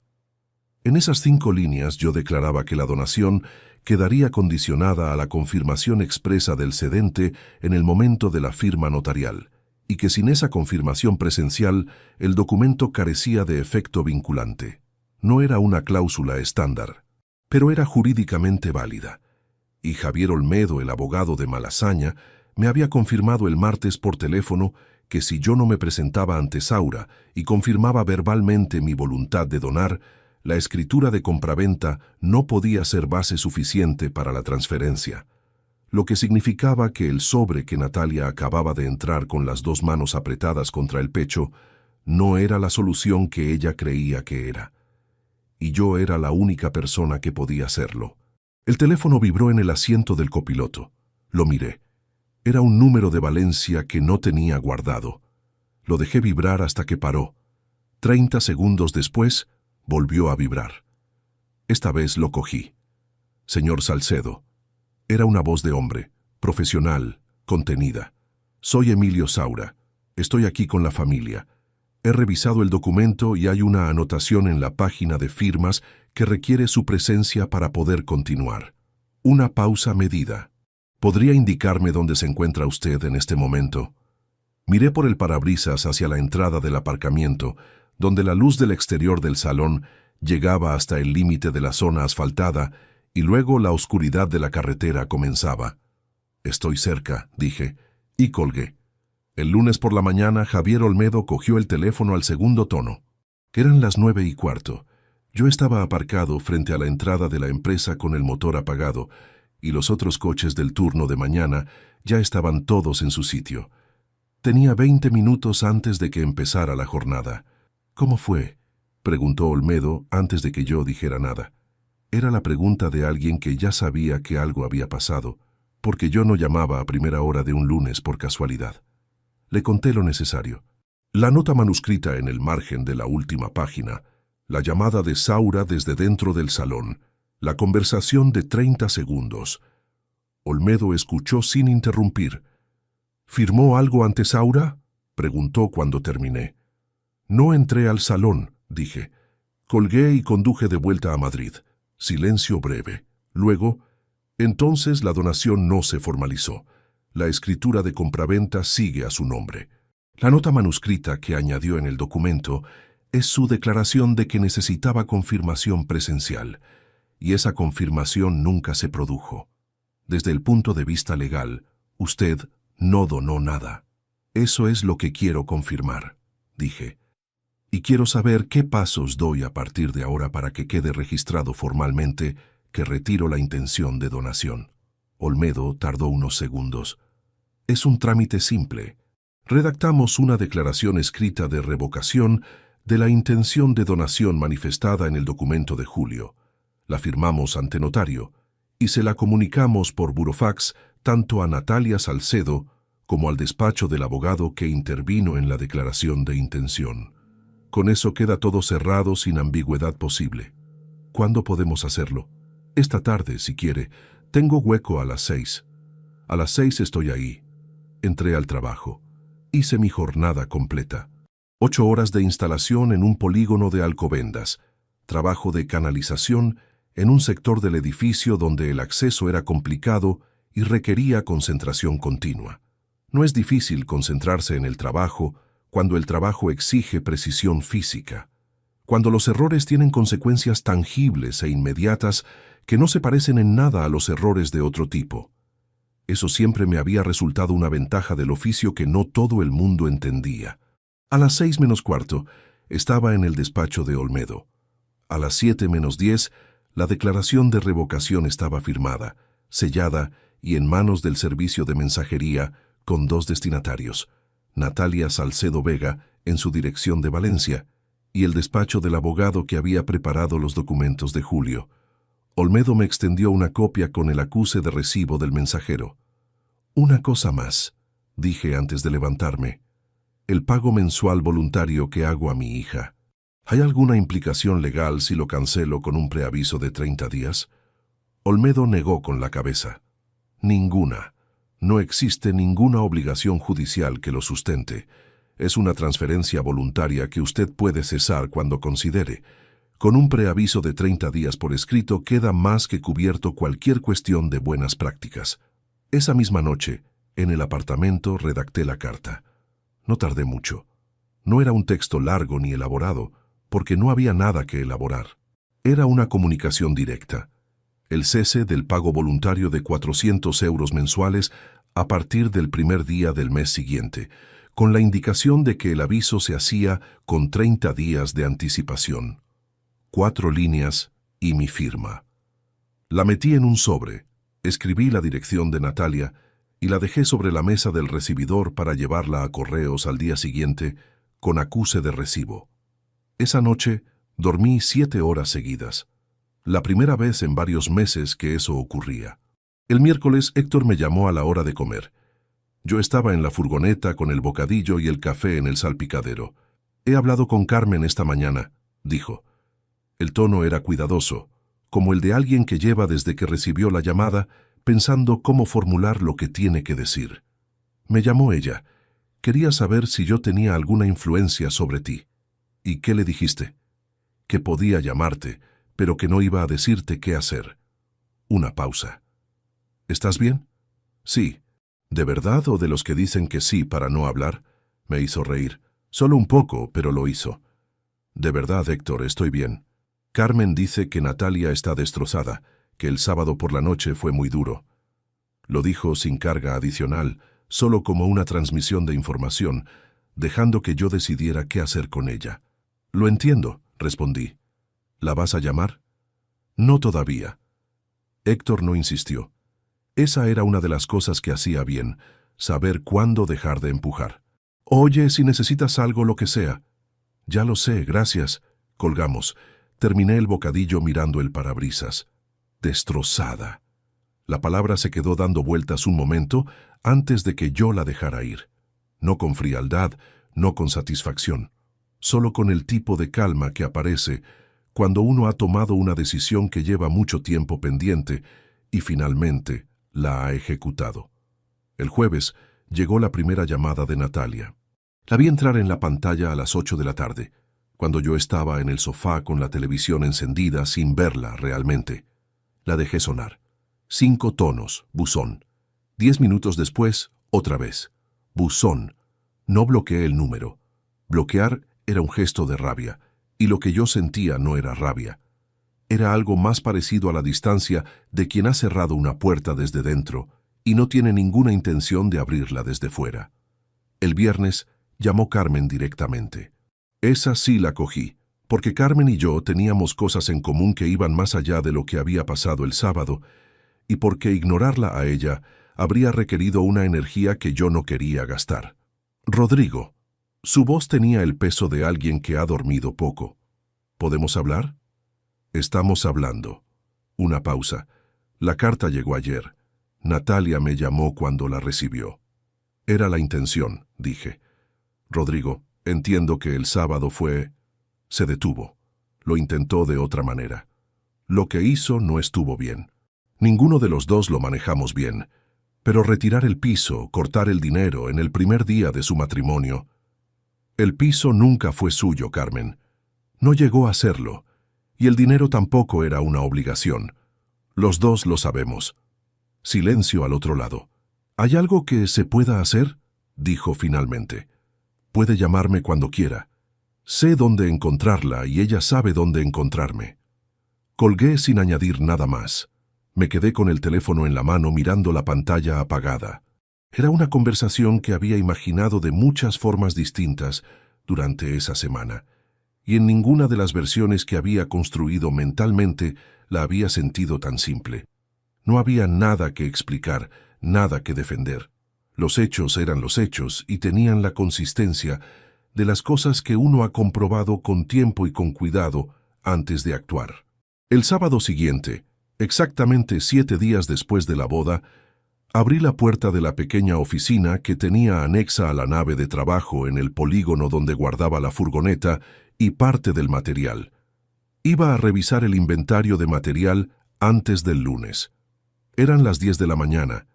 En esas 5 líneas yo declaraba que la donación quedaría condicionada a la confirmación expresa del cedente en el momento de la firma notarial, y que sin esa confirmación presencial el documento carecía de efecto vinculante. No era una cláusula estándar, pero era jurídicamente válida. Y Javier Olmedo, el abogado de Malasaña, me había confirmado el martes por teléfono que si yo no me presentaba ante Saura y confirmaba verbalmente mi voluntad de donar, la escritura de compraventa no podía ser base suficiente para la transferencia, lo que significaba que el sobre que Natalia acababa de entrar con las 2 manos apretadas contra el pecho no era la solución que ella creía que era. Y yo era la única persona que podía hacerlo. El teléfono vibró en el asiento del copiloto. Lo miré. Era un número de Valencia que no tenía guardado. Lo dejé vibrar hasta que paró. 30 segundos después, volvió a vibrar. Esta vez lo cogí. Señor Salcedo. Era una voz de hombre, profesional, contenida. Soy Emilio Saura. Estoy aquí con la familia. He revisado el documento y hay una anotación en la página de firmas que requiere su presencia para poder continuar. Una pausa medida. ¿Podría indicarme dónde se encuentra usted en este momento? Miré por el parabrisas hacia la entrada del aparcamiento, donde la luz del exterior del salón llegaba hasta el límite de la zona asfaltada y luego la oscuridad de la carretera comenzaba. Estoy cerca, dije, y colgué. El lunes por la mañana, Javier Olmedo cogió el teléfono al segundo tono. Eran las 9:15. Yo estaba aparcado frente a la entrada de la empresa con el motor apagado, y los otros coches del turno de mañana ya estaban todos en su sitio. Tenía 20 minutos antes de que empezara la jornada. ¿Cómo fue?, preguntó Olmedo antes de que yo dijera nada. Era la pregunta de alguien que ya sabía que algo había pasado, porque yo no llamaba a primera hora de un lunes por casualidad. Le conté lo necesario. La nota manuscrita en el margen de la última página, la llamada de Saura desde dentro del salón, la conversación de 30 segundos. Olmedo escuchó sin interrumpir. ¿Firmó algo ante Saura?, preguntó cuando terminé. No entré al salón, dije. Colgué y conduje de vuelta a Madrid. Silencio breve. Luego, entonces la donación no se formalizó. La escritura de compraventa sigue a su nombre. La nota manuscrita que añadió en el documento es su declaración de que necesitaba confirmación presencial, y esa confirmación nunca se produjo. Desde el punto de vista legal, usted no donó nada. Eso es lo que quiero confirmar, dije. Y quiero saber qué pasos doy a partir de ahora para que quede registrado formalmente que retiro la intención de donación. Olmedo tardó unos segundos. Es un trámite simple. Redactamos una declaración escrita de revocación de la intención de donación manifestada en el documento de julio. La firmamos ante notario y se la comunicamos por burofax tanto a Natalia Salcedo como al despacho del abogado que intervino en la declaración de intención. Con eso queda todo cerrado sin ambigüedad posible. ¿Cuándo podemos hacerlo? Esta tarde, si quiere. Tengo hueco a las 6. A las 6 estoy ahí. Entré al trabajo. Hice mi jornada completa. 8 horas de instalación en un polígono de Alcobendas. Trabajo de canalización en un sector del edificio donde el acceso era complicado y requería concentración continua. No es difícil concentrarse en el trabajo cuando el trabajo exige precisión física. Cuando los errores tienen consecuencias tangibles e inmediatas que no se parecen en nada a los errores de otro tipo. Eso siempre me había resultado una ventaja del oficio que no todo el mundo entendía. A las 6:15 estaba en el despacho de Olmedo. A las 7:10 la declaración de revocación estaba firmada, sellada y en manos del servicio de mensajería con 2 destinatarios, Natalia Salcedo Vega en su dirección de Valencia y el despacho del abogado que había preparado los documentos de julio. Olmedo me extendió una copia con el acuse de recibo del mensajero. Una cosa más, dije antes de levantarme. El pago mensual voluntario que hago a mi hija. ¿Hay alguna implicación legal si lo cancelo con un preaviso de 30 días? Olmedo negó con la cabeza. Ninguna. No existe ninguna obligación judicial que lo sustente. Es una transferencia voluntaria que usted puede cesar cuando considere. Con un preaviso de 30 días por escrito queda más que cubierto cualquier cuestión de buenas prácticas. Esa misma noche, en el apartamento, redacté la carta. No tardé mucho. No era un texto largo ni elaborado, porque no había nada que elaborar. Era una comunicación directa. El cese del pago voluntario de 400 euros mensuales a partir del primer día del mes siguiente, con la indicación de que el aviso se hacía con 30 días de anticipación. 4 líneas y mi firma. La metí en un sobre, escribí la dirección de Natalia y la dejé sobre la mesa del recibidor para llevarla a correos al día siguiente con acuse de recibo. Esa noche dormí 7 horas seguidas. La primera vez en varios meses que eso ocurría. El miércoles Héctor me llamó a la hora de comer. Yo estaba en la furgoneta con el bocadillo y el café en el salpicadero. He hablado con Carmen esta mañana, dijo. El tono era cuidadoso, como el de alguien que lleva desde que recibió la llamada pensando cómo formular lo que tiene que decir. Me llamó ella. Quería saber si yo tenía alguna influencia sobre ti. ¿Y qué le dijiste? Que podía llamarte, pero que no iba a decirte qué hacer. Una pausa. ¿Estás bien? Sí. ¿De verdad o de los que dicen que sí para no hablar? Me hizo reír. Solo un poco, pero lo hizo. De verdad, Héctor, estoy bien. Carmen dice que Natalia está destrozada, que el sábado por la noche fue muy duro. Lo dijo sin carga adicional, solo como una transmisión de información, dejando que yo decidiera qué hacer con ella. Lo entiendo, respondí. ¿La vas a llamar? No todavía. Héctor no insistió. Esa era una de las cosas que hacía bien, saber cuándo dejar de empujar. Oye, si necesitas algo, lo que sea. Ya lo sé, gracias. Colgamos. Terminé el bocadillo mirando el parabrisas. Destrozada. La palabra se quedó dando vueltas un momento antes de que yo la dejara ir. No con frialdad, no con satisfacción, solo con el tipo de calma que aparece cuando uno ha tomado una decisión que lleva mucho tiempo pendiente y finalmente la ha ejecutado. El jueves llegó la primera llamada de Natalia. La vi entrar en la pantalla a las 8 de la tarde, cuando yo estaba en el sofá con la televisión encendida sin verla realmente. La dejé sonar. 5 tonos, buzón. 10 minutos después, otra vez. Buzón. No bloqueé el número. Bloquear era un gesto de rabia, y lo que yo sentía no era rabia. Era algo más parecido a la distancia de quien ha cerrado una puerta desde dentro y no tiene ninguna intención de abrirla desde fuera. El viernes llamó Carmen directamente. Esa sí la cogí, porque Carmen y yo teníamos cosas en común que iban más allá de lo que había pasado el sábado, y porque ignorarla a ella habría requerido una energía que yo no quería gastar. Rodrigo. Su voz tenía el peso de alguien que ha dormido poco. ¿Podemos hablar? Estamos hablando. Una pausa. La carta llegó ayer. Natalia me llamó cuando la recibió. Era la intención, dije. Rodrigo, entiendo que el sábado fue... Se detuvo. Lo intentó de otra manera. Lo que hizo no estuvo bien. Ninguno de los dos lo manejamos bien, pero retirar el piso, cortar el dinero en el primer día de su matrimonio. El piso nunca fue suyo, Carmen. No llegó a serlo, y el dinero tampoco era una obligación. Los dos lo sabemos. Silencio al otro lado. ¿Hay algo que se pueda hacer?, dijo finalmente. Puede llamarme cuando quiera. Sé dónde encontrarla y ella sabe dónde encontrarme. Colgué sin añadir nada más. Me quedé con el teléfono en la mano mirando la pantalla apagada. Era una conversación que había imaginado de muchas formas distintas durante esa semana, y en ninguna de las versiones que había construido mentalmente la había sentido tan simple. No había nada que explicar, nada que defender. Los hechos eran los hechos y tenían la consistencia de las cosas que uno ha comprobado con tiempo y con cuidado antes de actuar. El sábado siguiente, exactamente 7 días después de la boda, abrí la puerta de la pequeña oficina que tenía anexa a la nave de trabajo en el polígono donde guardaba la furgoneta y parte del material. Iba a revisar el inventario de material antes del lunes. Eran las 10 de la mañana.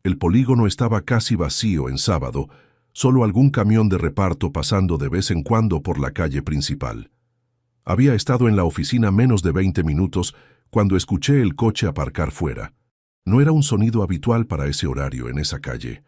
El polígono estaba casi vacío en sábado, solo algún camión de reparto pasando de vez en cuando por la calle principal. Había estado en la oficina menos de 20 minutos cuando escuché el coche aparcar fuera. No era un sonido habitual para ese horario en esa calle.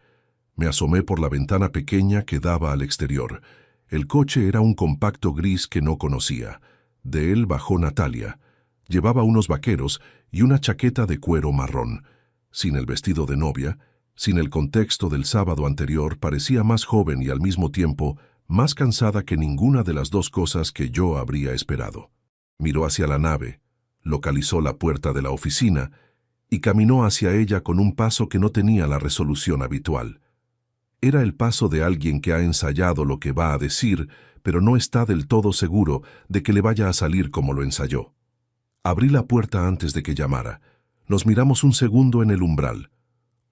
Me asomé por la ventana pequeña que daba al exterior. El coche era un compacto gris que no conocía. De él bajó Natalia. Llevaba unos vaqueros y una chaqueta de cuero marrón. Sin el vestido de novia, sin el contexto del sábado anterior, parecía más joven y al mismo tiempo más cansada que ninguna de las dos cosas que yo habría esperado. Miró hacia la nave, localizó la puerta de la oficina y caminó hacia ella con un paso que no tenía la resolución habitual. Era el paso de alguien que ha ensayado lo que va a decir, pero no está del todo seguro de que le vaya a salir como lo ensayó. Abrí la puerta antes de que llamara. Nos miramos un segundo en el umbral.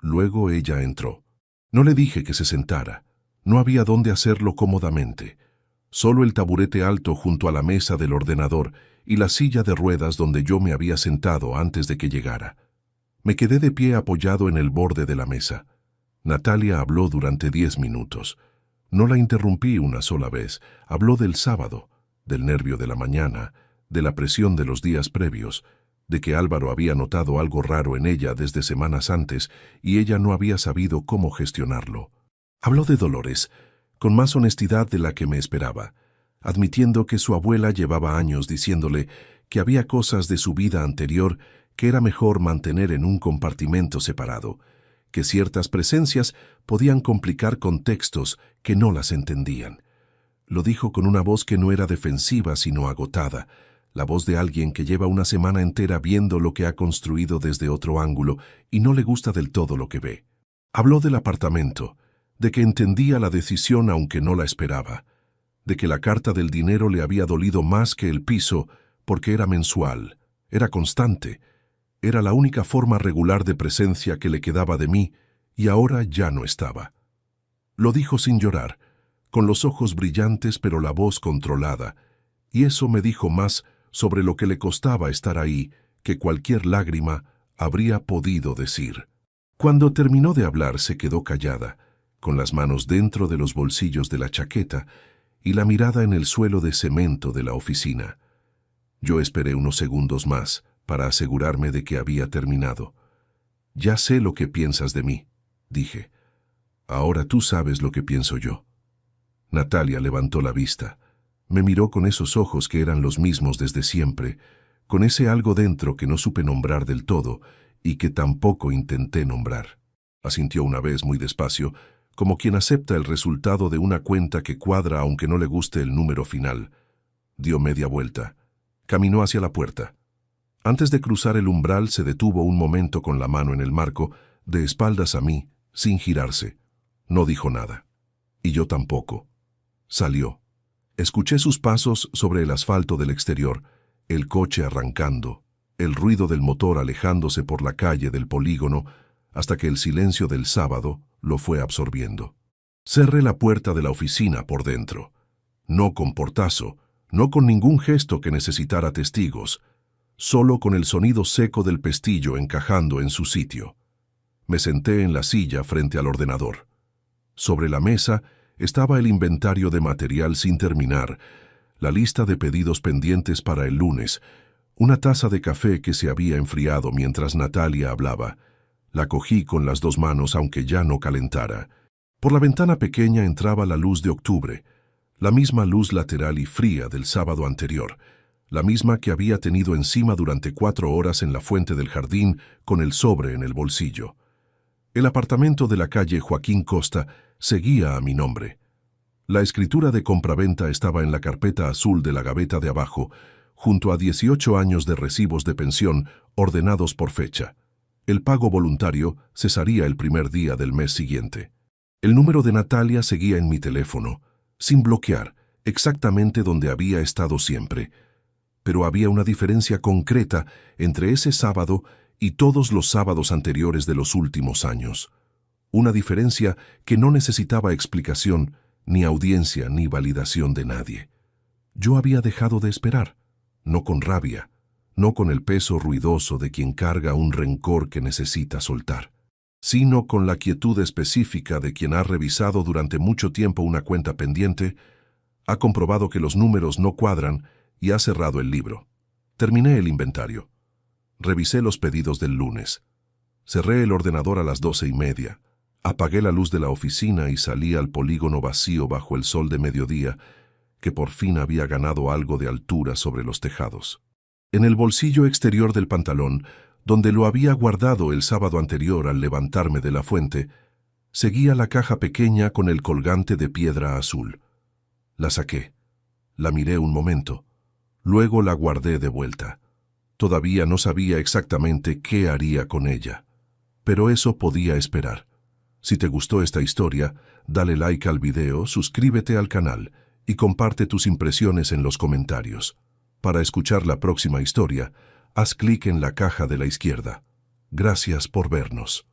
Luego ella entró. No le dije que se sentara. No había dónde hacerlo cómodamente. Solo el taburete alto junto a la mesa del ordenador y la silla de ruedas donde yo me había sentado antes de que llegara. Me quedé de pie apoyado en el borde de la mesa. Natalia habló durante 10 minutos. No la interrumpí una sola vez. Habló del sábado, del nervio de la mañana, de la presión de los días previos, de que Álvaro había notado algo raro en ella desde semanas antes y ella no había sabido cómo gestionarlo. Habló de Dolores, con más honestidad de la que me esperaba, admitiendo que su abuela llevaba años diciéndole que había cosas de su vida anterior que era mejor mantener en un compartimento separado, que ciertas presencias podían complicar contextos que no las entendían. Lo dijo con una voz que no era defensiva sino agotada, la voz de alguien que lleva una semana entera viendo lo que ha construido desde otro ángulo y no le gusta del todo lo que ve. Habló del apartamento, de que entendía la decisión aunque no la esperaba, de que la carta del dinero le había dolido más que el piso porque era mensual, era constante, era la única forma regular de presencia que le quedaba de mí y ahora ya no estaba. Lo dijo sin llorar, con los ojos brillantes pero la voz controlada, y eso me dijo más sobre lo que le costaba estar ahí que cualquier lágrima habría podido decir. Cuando terminó de hablar se quedó callada, con las manos dentro de los bolsillos de la chaqueta y la mirada en el suelo de cemento de la oficina. Yo esperé unos segundos más para asegurarme de que había terminado. «Ya sé lo que piensas de mí», dije. «Ahora tú sabes lo que pienso yo». Natalia levantó la vista. Me miró con esos ojos que eran los mismos desde siempre, con ese algo dentro que no supe nombrar del todo y que tampoco intenté nombrar. Asintió una vez muy despacio, como quien acepta el resultado de una cuenta que cuadra aunque no le guste el número final. Dio media vuelta. Caminó hacia la puerta. Antes de cruzar el umbral se detuvo un momento con la mano en el marco, de espaldas a mí, sin girarse. No dijo nada. Y yo tampoco. Salió. Escuché sus pasos sobre el asfalto del exterior, el coche arrancando, el ruido del motor alejándose por la calle del polígono, hasta que el silencio del sábado lo fue absorbiendo. Cerré la puerta de la oficina por dentro. No con portazo, no con ningún gesto que necesitara testigos, solo con el sonido seco del pestillo encajando en su sitio. Me senté en la silla frente al ordenador. Sobre la mesa estaba el inventario de material sin terminar, la lista de pedidos pendientes para el lunes, una taza de café que se había enfriado mientras Natalia hablaba. La cogí con las 2 manos aunque ya no calentara. Por la ventana pequeña entraba la luz de octubre, la misma luz lateral y fría del sábado anterior, la misma que había tenido encima durante 4 horas en la fuente del jardín con el sobre en el bolsillo. El apartamento de la calle Joaquín Costa seguía a mi nombre. La escritura de compraventa estaba en la carpeta azul de la gaveta de abajo, junto a 18 años de recibos de pensión ordenados por fecha. El pago voluntario cesaría el primer día del mes siguiente. El número de Natalia seguía en mi teléfono, sin bloquear, exactamente donde había estado siempre. Pero había una diferencia concreta entre ese sábado y todos los sábados anteriores de los últimos años. Una diferencia que no necesitaba explicación, ni audiencia, ni validación de nadie. Yo había dejado de esperar, no con rabia, no con el peso ruidoso de quien carga un rencor que necesita soltar, sino con la quietud específica de quien ha revisado durante mucho tiempo una cuenta pendiente, ha comprobado que los números no cuadran y ha cerrado el libro. Terminé el inventario. Revisé los pedidos del lunes. Cerré el ordenador a las 12:30. Apagué la luz de la oficina y salí al polígono vacío bajo el sol de mediodía, que por fin había ganado algo de altura sobre los tejados. En el bolsillo exterior del pantalón, donde lo había guardado el sábado anterior al levantarme de la fuente, seguía la caja pequeña con el colgante de piedra azul. La saqué. La miré un momento. Luego la guardé de vuelta. Todavía no sabía exactamente qué haría con ella. Pero eso podía esperar. Si te gustó esta historia, dale like al video, suscríbete al canal y comparte tus impresiones en los comentarios. Para escuchar la próxima historia, haz clic en la caja de la izquierda. Gracias por vernos.